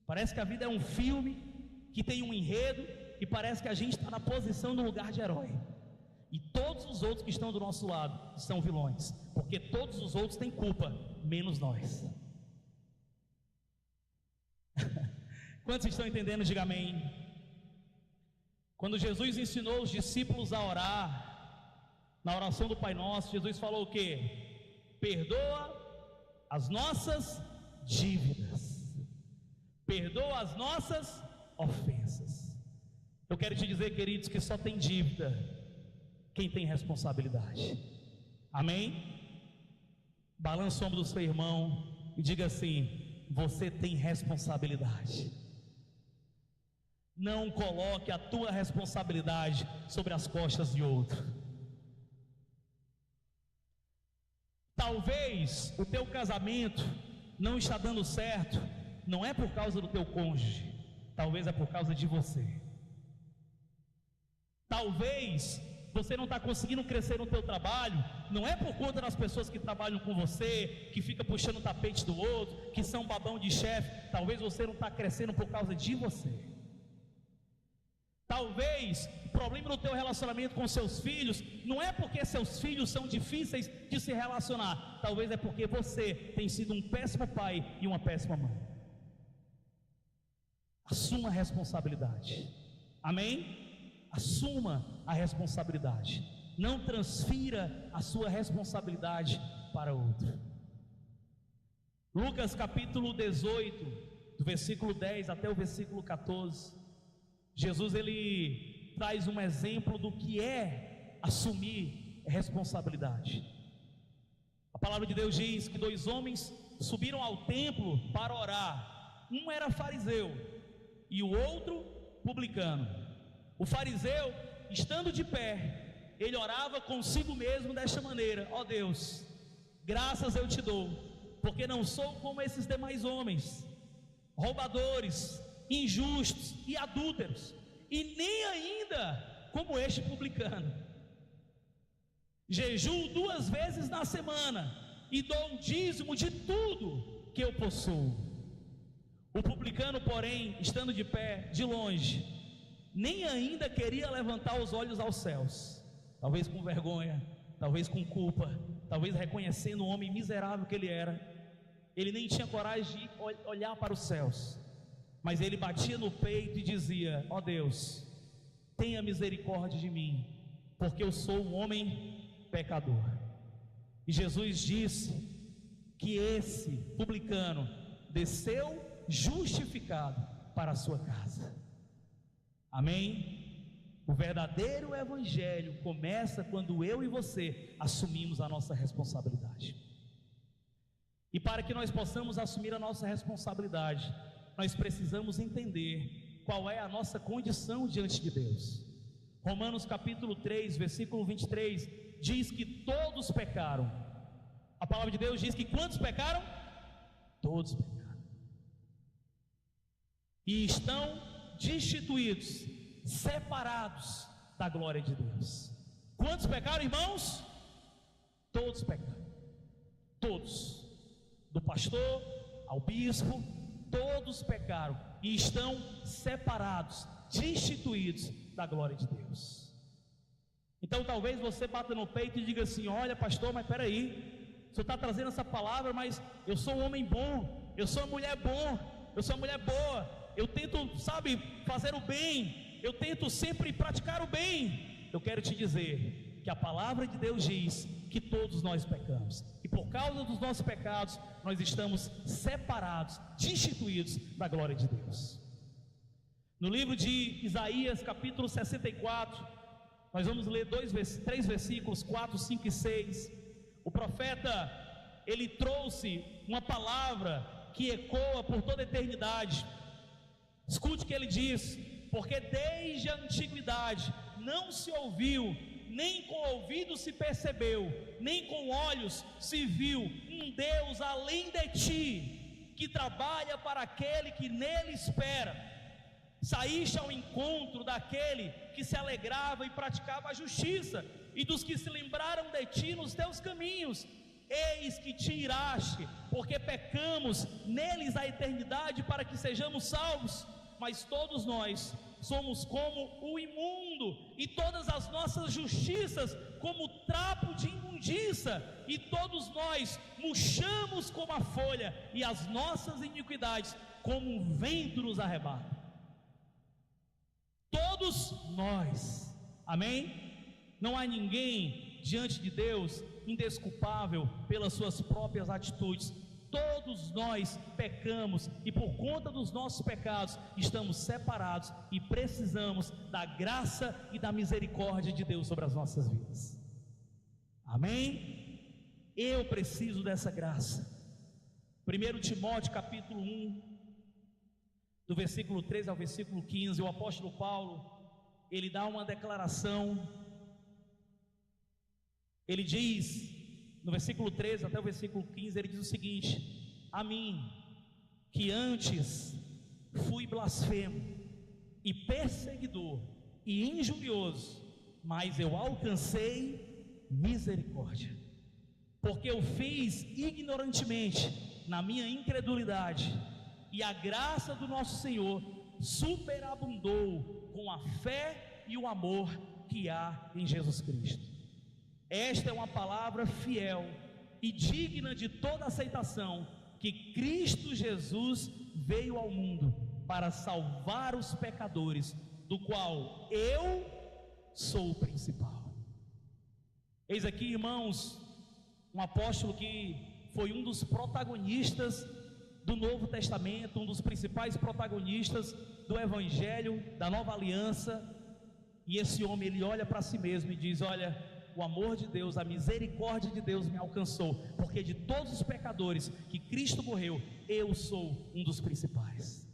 Parece que a vida é um filme que tem um enredo e parece que a gente está na posição no lugar de herói e todos os outros que estão do nosso lado são vilões, porque todos os outros têm culpa, menos nós. Quantos estão entendendo? Diga amém. Quando Jesus ensinou os discípulos a orar, na oração do Pai Nosso, Jesus falou o quê? Perdoa as nossas dívidas, perdoa as nossas ofensas. Eu quero te dizer, queridos, que só tem dívida quem tem responsabilidade. Amém? Balança o ombro do seu irmão e diga assim: você tem responsabilidade. Não coloque a tua responsabilidade sobre as costas de outro. Talvez o teu casamento não está dando certo, não é por causa do teu cônjuge, talvez é por causa de você. Talvez você não está conseguindo crescer no teu trabalho, não é por conta das pessoas que trabalham com você, que fica puxando o tapete do outro, que são babão de chefe. Talvez você não está crescendo por causa de você. Talvez o problema no teu relacionamento com seus filhos não é porque seus filhos são difíceis de se relacionar, talvez é porque você tem sido um péssimo pai e uma péssima mãe. Assuma a responsabilidade. Amém? Assuma a responsabilidade. Não transfira a sua responsabilidade para outro. Lucas capítulo 18, do versículo 10 até o versículo 14. Jesus, ele traz um exemplo do que é assumir responsabilidade. A palavra de Deus diz que 2 homens subiram ao templo para orar. Um era fariseu e o outro publicano. O fariseu, estando de pé, ele orava consigo mesmo desta maneira: ó Deus, graças eu te dou, porque não sou como esses demais homens, roubadores, injustos e adúlteros, e nem ainda como este publicano. Jejuo 2 vezes na semana e dou o dízimo de tudo que eu possuo. O publicano, porém, estando de pé, de longe, nem ainda queria levantar os olhos aos céus, talvez com vergonha, talvez com culpa, talvez reconhecendo o homem miserável que ele era. Ele nem tinha coragem de olhar para os céus, mas ele batia no peito e dizia: ó Deus, tenha misericórdia de mim, porque eu sou um homem pecador. E Jesus disse que esse publicano desceu justificado para a sua casa. Amém? O verdadeiro evangelho começa quando eu e você assumimos a nossa responsabilidade. E para que nós possamos assumir a nossa responsabilidade, nós precisamos entender qual é a nossa condição diante de Deus. Romanos capítulo 3, versículo 23, diz que todos pecaram. A palavra de Deus diz que quantos pecaram? Todos pecaram. E estão destituídos, separados da glória de Deus. Quantos pecaram, irmãos? Todos pecaram. Todos. Do pastor ao bispo, todos pecaram e estão separados, destituídos da glória de Deus. Então talvez você bata no peito e diga assim: olha pastor, mas peraí, o senhor está trazendo essa palavra, mas eu sou um homem bom, eu sou uma mulher eu sou uma mulher boa, eu tento, fazer o bem, eu tento sempre praticar o bem. Eu quero te dizer que a palavra de Deus diz que todos nós pecamos, e por causa dos nossos pecados nós estamos separados, destituídos da glória de Deus. No livro de Isaías capítulo 64, nós vamos ler 3 versículos, 4, 5 e 6. O profeta, ele trouxe uma palavra que ecoa por toda a eternidade. Escute o que ele diz: porque desde a antiguidade não se ouviu, nem com ouvido se percebeu, nem com olhos se viu um Deus além de ti, que trabalha para aquele que nele espera. Saíste ao encontro daquele que se alegrava e praticava a justiça, e dos que se lembraram de ti nos teus caminhos. Eis que te iraste, porque pecamos neles a eternidade, para que sejamos salvos. Mas todos nós somos como o imundo, e todas as nossas justiças como trapo de imundícia, e todos nós murchamos como a folha, e as nossas iniquidades como um vento nos arrebata. Todos nós, amém? Não há ninguém diante de Deus indesculpável pelas suas próprias atitudes. Todos nós pecamos, e por conta dos nossos pecados estamos separados e precisamos da graça e da misericórdia de Deus sobre as nossas vidas. Amém? Eu preciso dessa graça. 1 Timóteo capítulo 1, do versículo 13 ao versículo 15, o apóstolo Paulo, ele dá uma declaração. Ele diz, no versículo 13 até o versículo 15, ele diz o seguinte: a mim, que antes fui blasfemo e perseguidor e injurioso, mas eu alcancei misericórdia, porque eu fiz ignorantemente na minha incredulidade, e a graça do nosso Senhor superabundou com a fé e o amor que há em Jesus Cristo. Esta é uma palavra fiel e digna de toda aceitação, que Cristo Jesus veio ao mundo para salvar os pecadores, do qual eu sou o principal. Eis aqui, irmãos, um apóstolo que foi um dos protagonistas do Novo Testamento, um dos principais protagonistas do Evangelho, da Nova Aliança. E esse homem, ele olha para si mesmo e diz: olha, o amor de Deus, a misericórdia de Deus me alcançou, porque de todos os pecadores que Cristo morreu, eu sou um dos principais.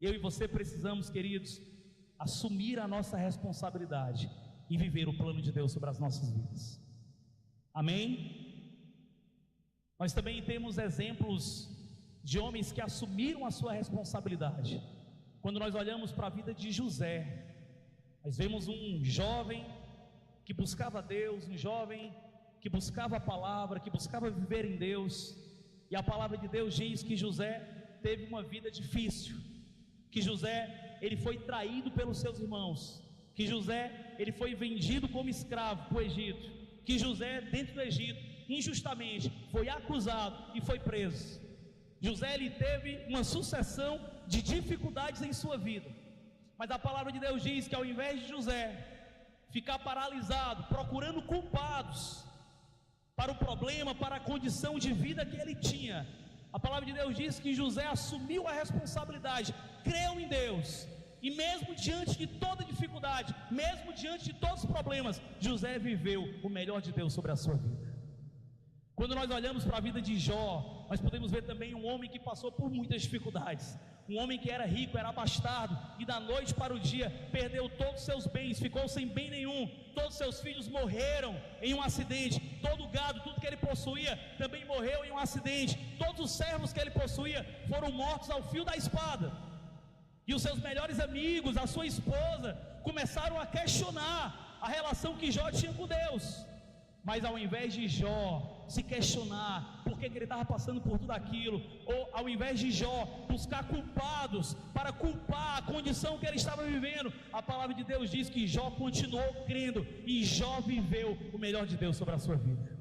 Eu e você precisamos, queridos, assumir a nossa responsabilidade e viver o plano de Deus sobre as nossas vidas. Amém? Nós também temos exemplos de homens que assumiram a sua responsabilidade. Quando nós olhamos para a vida de José, nós vemos um jovem que buscava Deus, um jovem que buscava a palavra, que buscava viver em Deus, e a palavra de Deus diz que José teve uma vida difícil, que José, ele foi traído pelos seus irmãos, que José, ele foi vendido como escravo para o Egito, que José, dentro do Egito, injustamente, foi acusado e foi preso. José, ele teve uma sucessão de dificuldades em sua vida, mas a palavra de Deus diz que ao invés de José ficar paralisado, procurando culpados para o problema, para a condição de vida que ele tinha, a palavra de Deus diz que José assumiu a responsabilidade, creu em Deus, e mesmo diante de toda dificuldade, mesmo diante de todos os problemas, José viveu o melhor de Deus sobre a sua vida. Quando nós olhamos para a vida de Jó, nós podemos ver também um homem que passou por muitas dificuldades, um homem que era rico, era bastardo, e da noite para o dia perdeu todos os seus bens, ficou sem bem nenhum, todos os seus filhos morreram em um acidente, todo o gado, tudo que ele possuía também morreu em um acidente, todos os servos que ele possuía foram mortos ao fio da espada, e os seus melhores amigos, a sua esposa, começaram a questionar a relação que Jó tinha com Deus. Mas ao invés de Jó se questionar por que ele estava passando por tudo aquilo, ou ao invés de Jó buscar culpados para culpar a condição que ele estava vivendo, a palavra de Deus diz que Jó continuou crendo, e Jó viveu o melhor de Deus sobre a sua vida.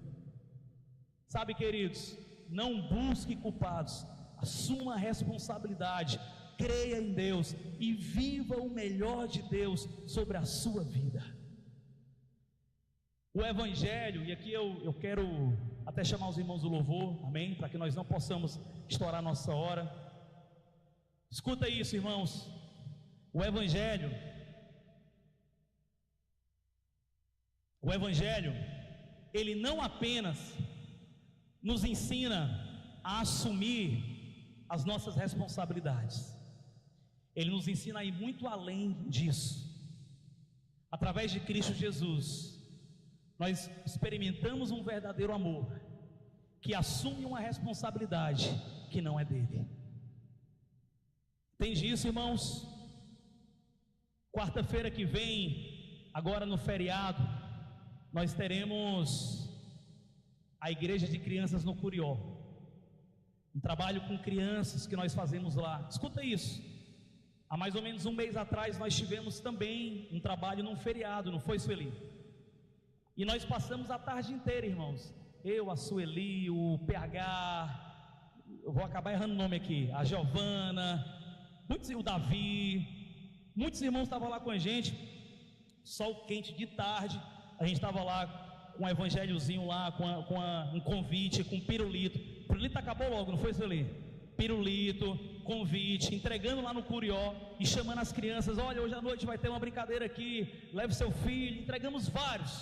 Sabe, queridos, não busque culpados, assuma a responsabilidade, creia em Deus e viva o melhor de Deus sobre a sua vida. O Evangelho, e aqui eu quero até chamar os irmãos do louvor, amém? Para que nós não possamos estourar nossa hora. Escuta isso, irmãos. O Evangelho, ele não apenas nos ensina a assumir as nossas responsabilidades, ele nos ensina a ir muito além disso. Através de Cristo Jesus, nós experimentamos um verdadeiro amor, que assume uma responsabilidade que não é dele. Entende isso, irmãos? Quarta-feira que vem, agora no feriado, nós teremos a igreja de crianças no Curió, um trabalho com crianças que nós fazemos lá. Escuta isso, há mais ou menos um mês atrás nós tivemos também um trabalho num feriado, não foi, Sueli? E nós passamos a tarde inteira, irmãos, eu, a Sueli, o PH, eu vou acabar errando o nome aqui, a Giovana, o Davi, muitos irmãos estavam lá com a gente, sol quente de tarde, a gente estava lá com um evangelhozinho lá, com um convite, com um pirulito. Pirulito acabou logo, não foi, Sueli? Pirulito, convite, entregando lá no Curió e chamando as crianças, olha, hoje à noite vai ter uma brincadeira aqui, leve seu filho, entregamos vários.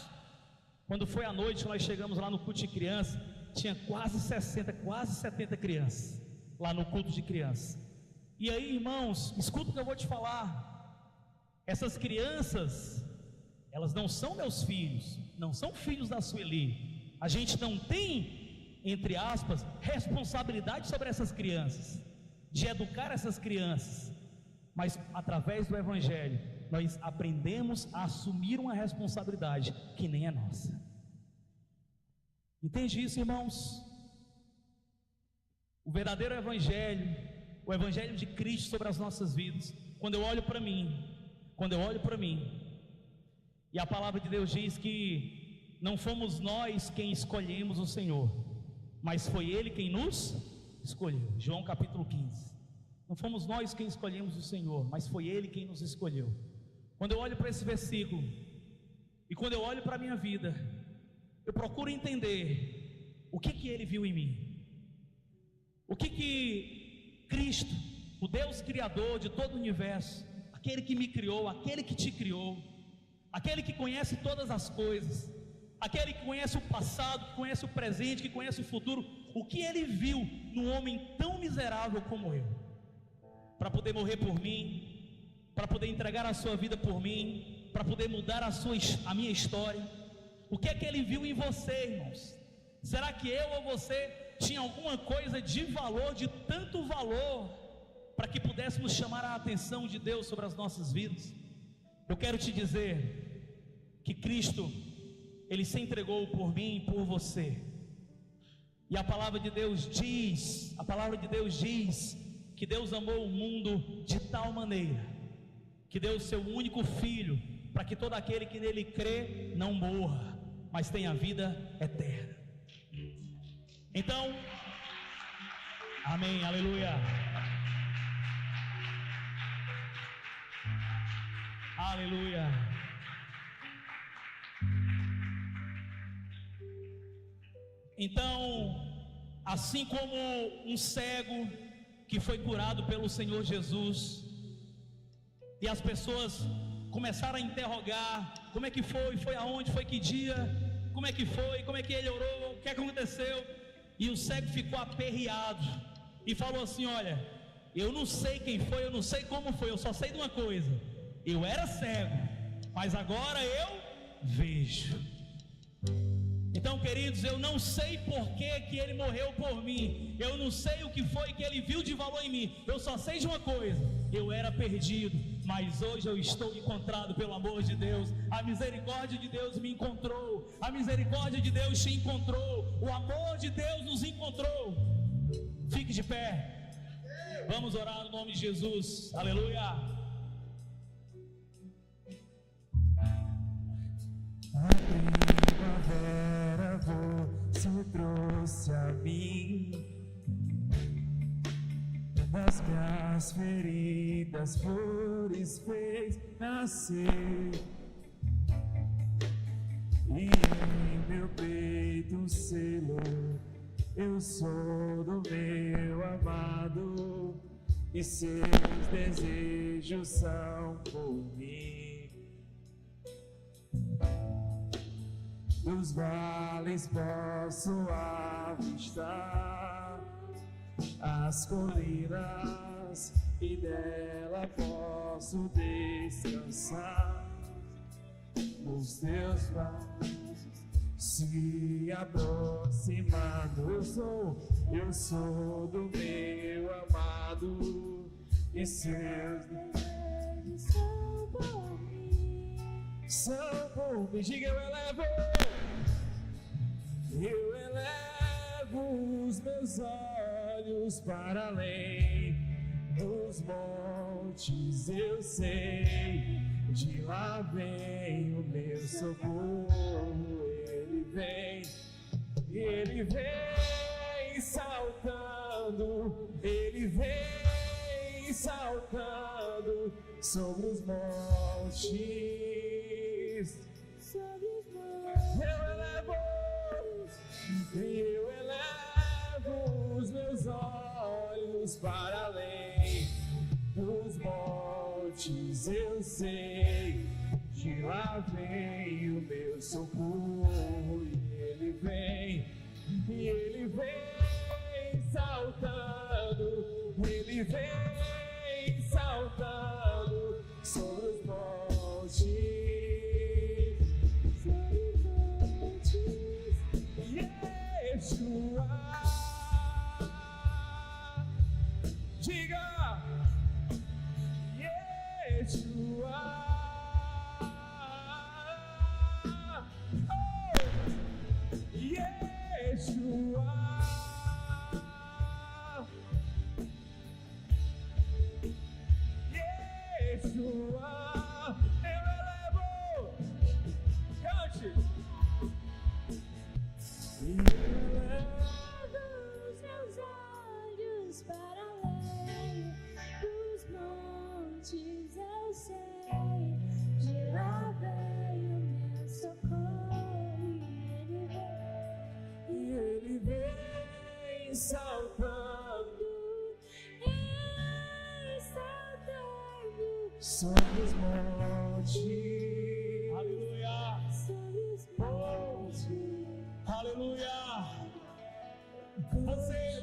Quando foi à noite, nós chegamos lá no culto de criança, tinha quase 60, quase 70 crianças, lá no culto de criança. E aí, irmãos, escuta o que eu vou te falar, essas crianças, elas não são meus filhos, não são filhos da Sueli, a gente não tem, entre aspas, responsabilidade sobre essas crianças, de educar essas crianças, mas através do Evangelho, nós aprendemos a assumir uma responsabilidade que nem é nossa. Entende isso, irmãos? O verdadeiro Evangelho, o Evangelho de Cristo sobre as nossas vidas, quando eu olho para mim, e a palavra de Deus diz que não fomos nós quem escolhemos o Senhor, mas foi Ele quem nos escolheu. João capítulo 15. Não fomos nós quem escolhemos o Senhor, mas foi Ele quem nos escolheu. Quando eu olho para esse versículo, e quando eu olho para a minha vida, eu procuro entender o que Ele viu em mim, o que Cristo, o Deus Criador de todo o universo, aquele que me criou, aquele que te criou, aquele que conhece todas as coisas, aquele que conhece o passado, que conhece o presente, que conhece o futuro, o que Ele viu num homem tão miserável como eu, para poder morrer por mim, para poder entregar a sua vida por mim, para poder mudar a minha história? O que é que Ele viu em você, irmãos? Será que eu ou você tinha alguma coisa de valor, de tanto valor, para que pudéssemos chamar a atenção de Deus sobre as nossas vidas? Eu quero te dizer que Cristo, Ele se entregou por mim e por você. E a palavra de Deus diz que Deus amou o mundo de tal maneira, que deu o seu único Filho, para que todo aquele que nele crê não morra, mas tenha vida eterna. Então, amém, aleluia. Aleluia. Então, assim como um cego que foi curado pelo Senhor Jesus, e as pessoas começaram a interrogar: como é que foi aonde, foi que dia, como é que foi, como é que ele orou, o que aconteceu? E o cego ficou aperreado e falou assim: olha, eu não sei quem foi, eu não sei como foi, eu só sei de uma coisa: eu era cego, mas agora eu vejo. Então, queridos, eu não sei por que Ele morreu por mim, eu não sei o que foi que Ele viu de valor em mim, eu só sei de uma coisa: eu era perdido, mas hoje eu estou encontrado pelo amor de Deus. A misericórdia de Deus me encontrou, a misericórdia de Deus te encontrou, o amor de Deus nos encontrou. Fique de pé, vamos orar no nome de Jesus, aleluia. A primavera você trouxe a mim, nas minhas feridas flores fez nascer, e em meu peito selou: eu sou do meu amado, e seus desejos são por mim. Dos vales posso avistar as colinas, e dela posso descansar. Os teus braços se aproximando, eu sou do meu amado, e seus desejos são por mim. São por mim. Diga: eu elevo os meus olhos para além dos montes, eu sei, de lá vem o meu socorro. Ele vem saltando, ele vem saltando sobre os montes. Eu elevo os meus olhos para além dos montes, eu sei, de lá vem o meu socorro. E ele vem saltando, ele vem saltando sobre os montes. Yeshua, diga: Yeshua, oh, Yeshua, Yeshua, eu elevo, cante. Os meus olhos para além dos montes, eu sei, de lá vem o meu socorro. E ele vem saltando sobre os montes. Aleluia. sobre os montes. Aleluia.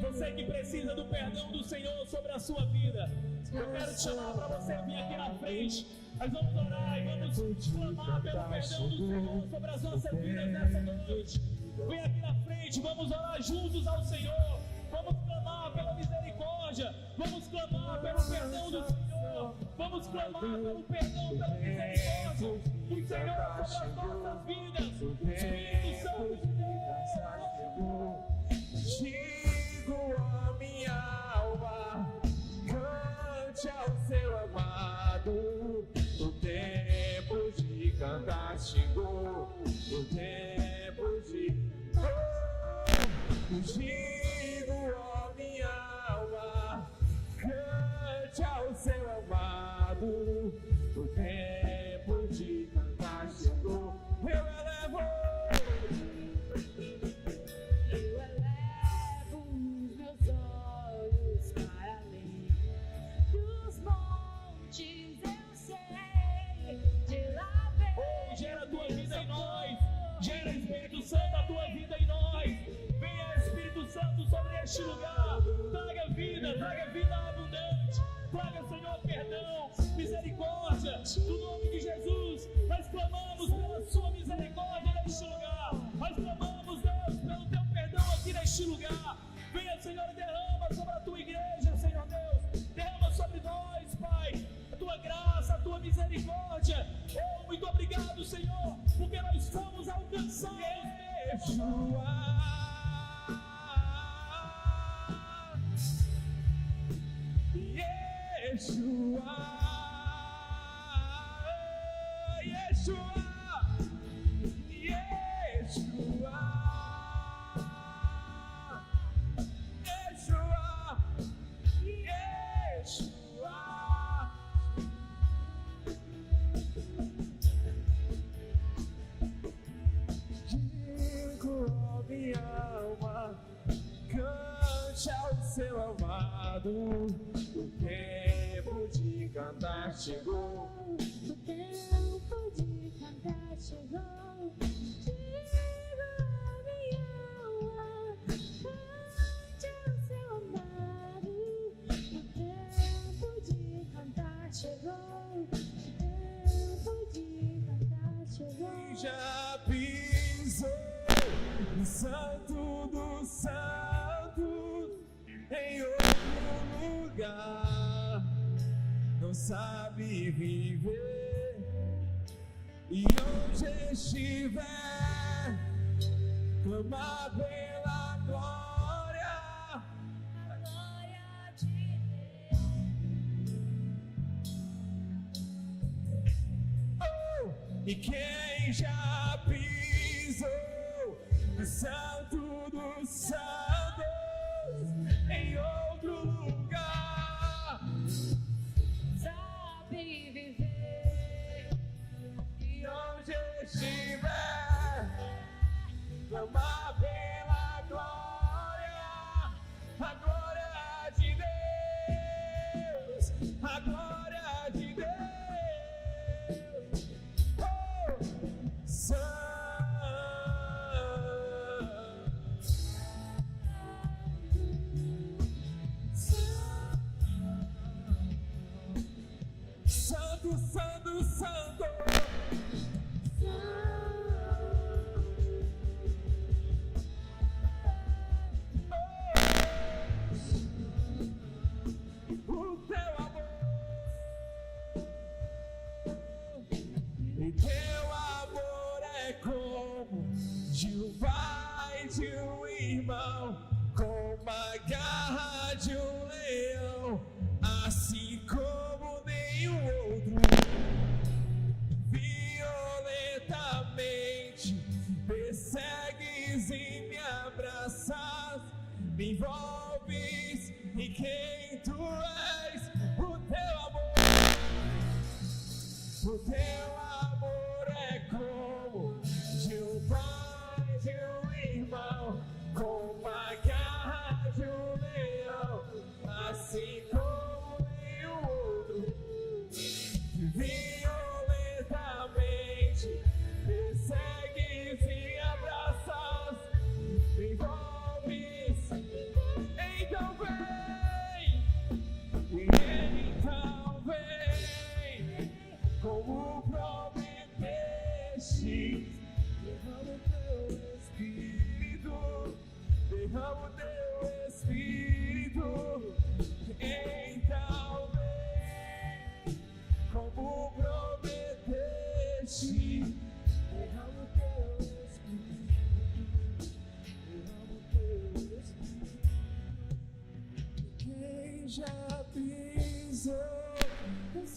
Você que precisa do perdão do Senhor sobre a sua vida, Eu quero te chamar para você vir aqui na frente. Nós vamos orar e vamos clamar pelo perdão do Senhor sobre as nossas vidas nessa noite. Vem aqui na frente, vamos orar juntos ao Senhor. Vamos clamar pela misericórdia. Vamos clamar pelo perdão do Senhor. Vamos clamar pelo perdão, pela misericórdia do Senhor sobre as nossas vidas. Espírito Santo de Deus. Digo a minha alma, cante ao seu amado. O tempo de cantar chegou. O tempo de digo a minha alma, cante ao seu amado. O tempo de cantar chegou. Eu elevo os meus olhos para além dos montes, eu sei, de lá vem. Gera a tua vida em nós. Gera, Espírito Santo, a tua vida em nós. Venha, Espírito Santo, sobre este lugar. Traga vida abundante. Traga, Senhor, perdão, misericórdia. No nome de Jesus, nós clamamos pela sua misericórdia neste lugar. Nós clamamos, Deus, pelo teu perdão aqui neste lugar. Venha, Senhor, e derrama sobre a tua igreja, Senhor Deus. Derrama sobre nós, Pai, a tua graça, a tua misericórdia. Oh, muito obrigado, Senhor, porque nós fomos alcançados. Yeshua, Yeshua, Yeshua, Yeshua, Yeshua. Digo a minha alma, cante ao seu amado. O tempo de cantar chegou. O tempo de cantar chegou. Digo a minha alma, cante ao seu amado. O tempo de cantar chegou. O tempo de cantar chegou. Já pisou no Santo dos Santos, em outro lugar, não sabe viver, e onde estiver, clamar pela glória, A glória de oh, e quem já pisou no Santo dos Santos, em outro lugar, sabe viver, e onde estiver, clamar pela glória, a glória de Deus, a glória de Deus. Oh, Santo, Santo, Santo. O teu amor e teu amor é como de um pai, de um irmão, com a garra de um leão, assim como nenhum outro. Violentamente persegues e me abraças, me envolves em quem tu és. O teu amor é como de um pai, de um irmão, com a garra de um leão, assim como nenhum outro. Violentamente persegues e abraças, me envolves. Então vem,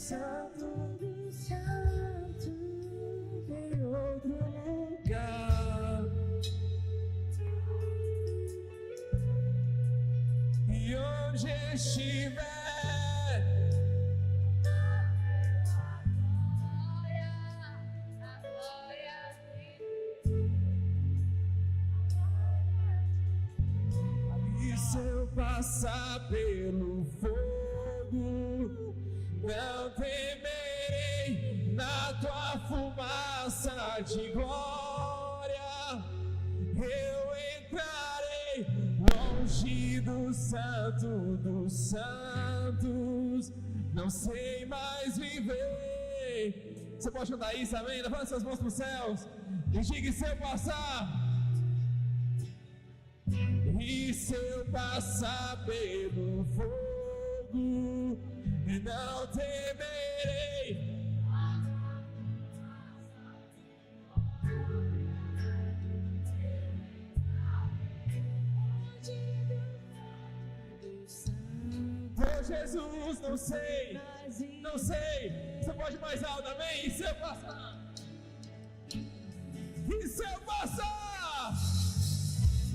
Santo dos santos. em outro lugar. E onde estiver, e se eu passar pelo fogo, não temerei, na tua fumaça de glória eu entrarei longe do santo dos santos, não sei mais viver. Você pode cantar isso, amém? Levanta suas mãos para os céus e diga: e se eu passar, e se eu passar pelo fogo, não temerei. Oh Jesus, não sei, não sei. Você pode ir mais alto, amém? E se eu passar? E se eu passar?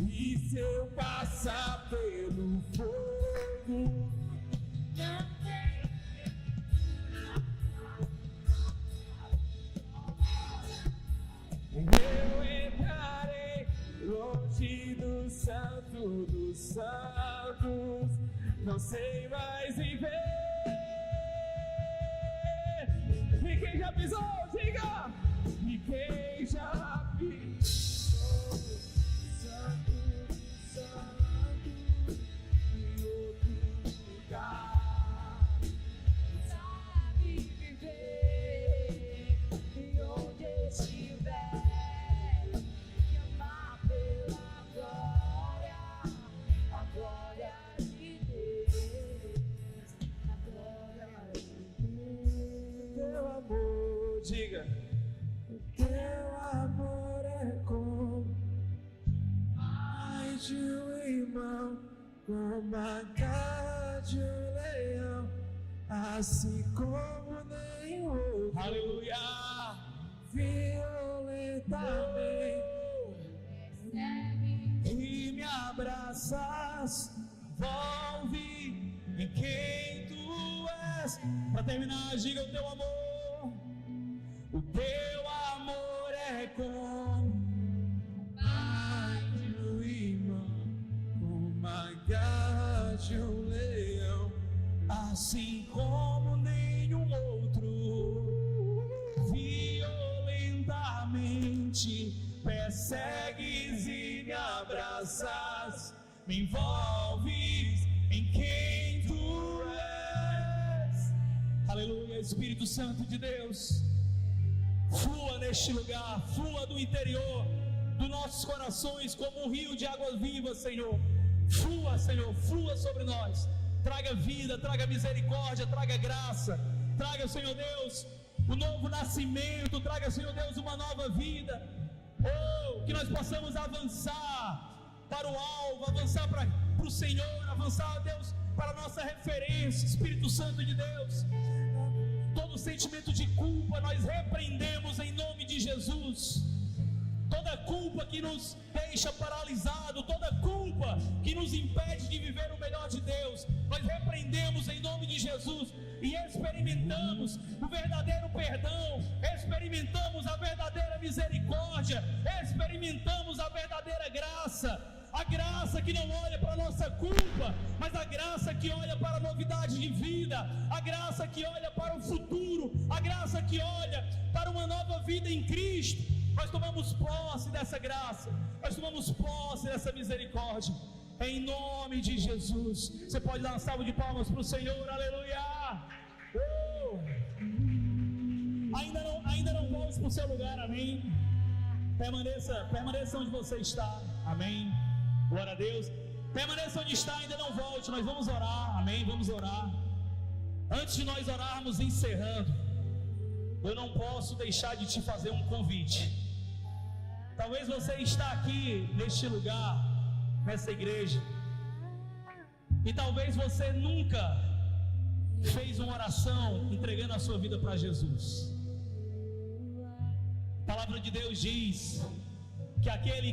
E se eu passar pelo fogo, eu entrarei longe do santo dos santos, não sei mais viver. E quem já pisou, diga! E quem já pisou santo dos santos em outro lugar, Sabe viver e onde estiver, e amar pela glória, a glória de Deus, a glória de Deus. teu amor, diga, teu amor é como mais de um irmão, como a garra de um leão, assim como nenhum outro. Aleluia. Violentamente E me abraças, envolve em quem tu és. Para terminar, diga: o teu amor, o teu amor é como mais de um irmão, como a garra de um leão, assim como nenhum outro. Violentamente persegues e me abraças, me envolves em quem tu és. Aleluia. Espírito Santo de Deus, flua neste lugar, flua do interior dos nossos corações como um rio de água viva, Senhor. Flua, Senhor, flua sobre nós. Traga vida, traga misericórdia, traga graça. Traga, Senhor Deus, o novo nascimento. Traga, Senhor Deus, uma nova vida. Oh, que nós possamos avançar para o alvo, avançar para o Senhor, avançar, Deus, para a nossa referência. Espírito Santo de Deus, todo sentimento de culpa nós repreendemos em nome de Jesus. Toda culpa que nos deixa paralisado, toda culpa que nos impede de viver o melhor de Deus, nós repreendemos em nome de Jesus e experimentamos o verdadeiro perdão, experimentamos a verdadeira misericórdia, experimentamos a verdadeira graça. A graça que não olha para a nossa culpa, mas a graça que olha para a novidade de vida, a graça que olha para o futuro, a graça que olha para uma nova vida em Cristo. Nós tomamos posse dessa graça, nós tomamos posse dessa misericórdia, em nome de Jesus. Você pode dar uma salva de palmas para o Senhor, aleluia. Ainda não volte para o seu lugar, amém? Permaneça onde você está, amém? Glória a Deus. Permaneça onde está, ainda não volte. Nós vamos orar, amém? Vamos orar. Antes de nós orarmos, encerrando, eu não posso deixar de te fazer um convite. Talvez você está aqui neste lugar, nessa igreja, e talvez você nunca fez uma uma oração entregando a sua vida para Jesus. A palavra de Deus diz que aquele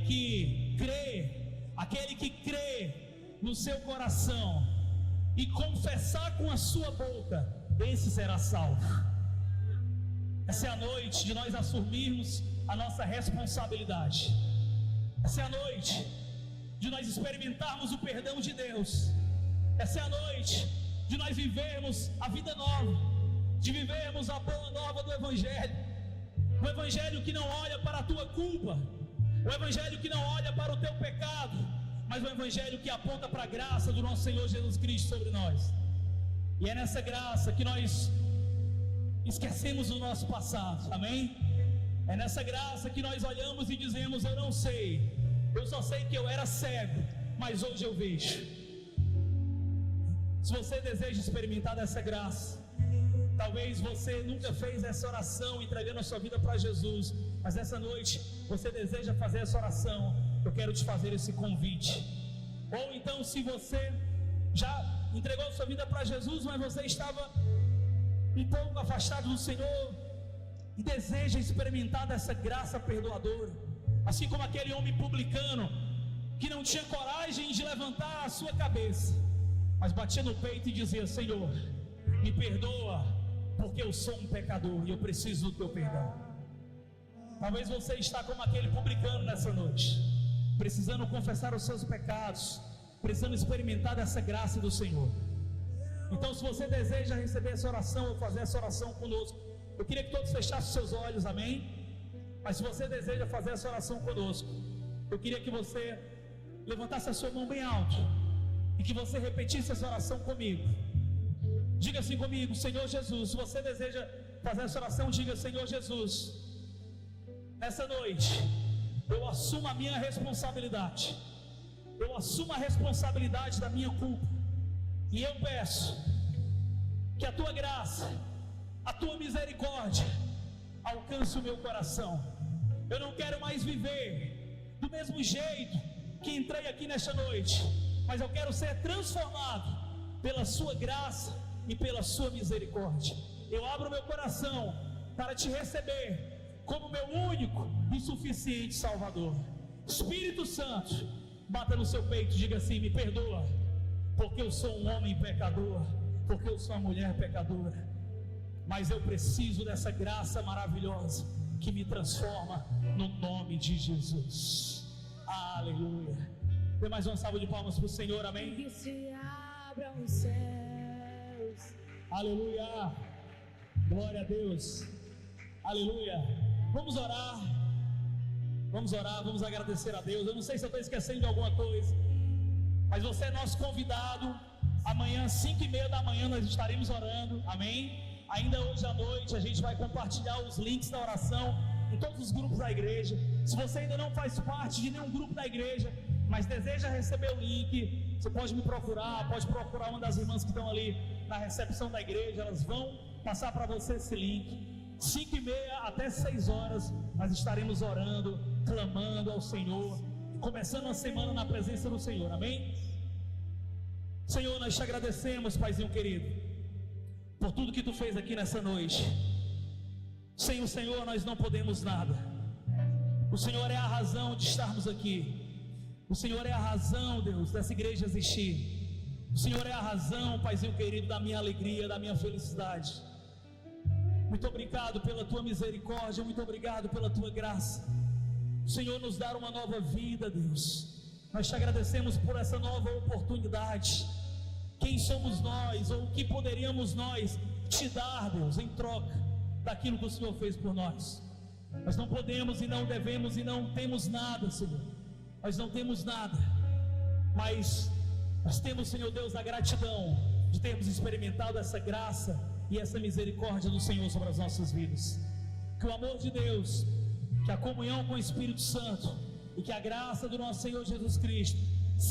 que crê no seu coração e confessar com a sua boca, esse será salvo. Essa é a noite de nós assumirmos a nossa responsabilidade. Essa é a noite de nós experimentarmos o perdão de Deus. Essa é a noite de nós vivermos a vida nova, de vivermos a boa nova do Evangelho. O Evangelho que não olha para a tua culpa, o Evangelho que não olha para o teu pecado, mas o Evangelho que aponta para a graça do nosso Senhor Jesus Cristo sobre nós. E é nessa graça que nós esquecemos o nosso passado, amém? É nessa graça que nós olhamos e dizemos: eu não sei, eu só sei que eu era cego, mas hoje eu vejo. Se você deseja experimentar dessa graça, talvez você nunca fez essa oração entregando a sua vida para Jesus, mas essa noite você deseja fazer essa oração. Eu quero te fazer esse convite. Ou então, se você já entregou a sua vida para Jesus, mas você estava um pouco afastado do Senhor e deseja experimentar dessa graça perdoadora, assim como aquele homem publicano que não tinha coragem de levantar a sua cabeça, mas batia no peito e dizia: Senhor, me perdoa, porque eu sou um pecador e eu preciso do teu perdão. Talvez você está como aquele publicano nessa noite, precisando confessar os seus pecados, precisando experimentar dessa graça do Senhor. Então, se você deseja receber essa oração ou fazer essa oração conosco, eu queria que todos fechassem seus olhos, amém? Mas se você deseja fazer essa oração conosco, eu queria que você levantasse a sua mão bem alto e que você repetisse essa oração comigo. Diga assim comigo: Senhor Jesus. Se você deseja fazer essa oração, diga: Senhor Jesus, nessa noite eu assumo a minha responsabilidade, eu assumo a responsabilidade da minha culpa, e eu peço que a tua graça, a tua misericórdia alcance o meu coração. Eu não quero mais viver do mesmo jeito que entrei aqui nesta noite, mas eu quero ser transformado pela sua graça e pela sua misericórdia. Eu abro meu coração para te receber como meu único e suficiente Salvador. Espírito Santo, bata no seu peito e diga assim: me perdoa, porque eu sou um homem pecador, porque eu sou uma mulher pecadora, mas eu preciso dessa graça maravilhosa que me transforma, no nome de Jesus. Aleluia. Dê mais uma salva de palmas para o Senhor, amém? Que se abram os céus. Aleluia. Glória a Deus. Aleluia. Vamos orar. Vamos orar, vamos agradecer a Deus. Eu não sei se eu estou esquecendo de alguma coisa, mas você é nosso convidado. Amanhã, 5:30 da manhã, nós estaremos orando, amém? Ainda hoje à noite a gente vai compartilhar os links da oração em todos os grupos da igreja. Se você ainda não faz parte de nenhum grupo da igreja, mas deseja receber o link, você pode me procurar, pode procurar uma das irmãs que estão ali na recepção da igreja, elas vão passar para você esse link. 5:30 até 6 horas nós estaremos orando, clamando ao Senhor, começando a semana na presença do Senhor, amém? Senhor, nós te agradecemos, Paizinho querido, por tudo que tu fez aqui nessa noite. Sem o Senhor nós não podemos nada. O Senhor é a razão de estarmos aqui. O Senhor é a razão, Deus, dessa igreja existir. O Senhor é a razão, Paizinho querido, da minha alegria, da minha felicidade. Muito obrigado pela tua misericórdia, muito obrigado pela tua graça. O Senhor nos dá uma nova vida, Deus. Nós te agradecemos por essa nova oportunidade. Quem somos nós, ou o que poderíamos nós te dar, Deus, em troca daquilo que o Senhor fez por nós? Nós não podemos e não devemos e não temos nada, Senhor. Nós não temos nada, mas nós temos, Senhor Deus, a gratidão de termos experimentado essa graça e essa misericórdia do Senhor sobre as nossas vidas. Que o amor de Deus, que a comunhão com o Espírito Santo e que a graça do nosso Senhor Jesus Cristo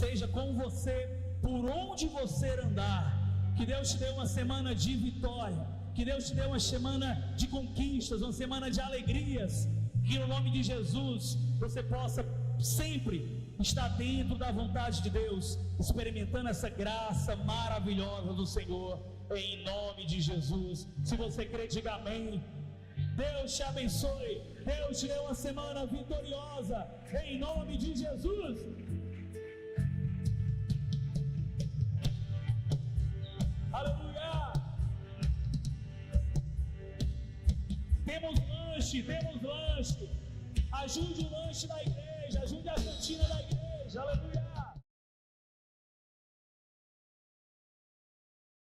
seja com você por onde você andar. Que Deus te dê uma semana de vitória, que Deus te dê uma semana de conquistas, uma semana de alegrias, que no nome de Jesus você possa sempre estar dentro da vontade de Deus, experimentando essa graça maravilhosa do Senhor. em nome de Jesus. Se você crê, diga amém. Deus te abençoe. Deus te dê uma semana vitoriosa, em nome de Jesus. Aleluia. Temos lanche. Ajude o lanche da igreja, ajude a cantina da igreja. Aleluia.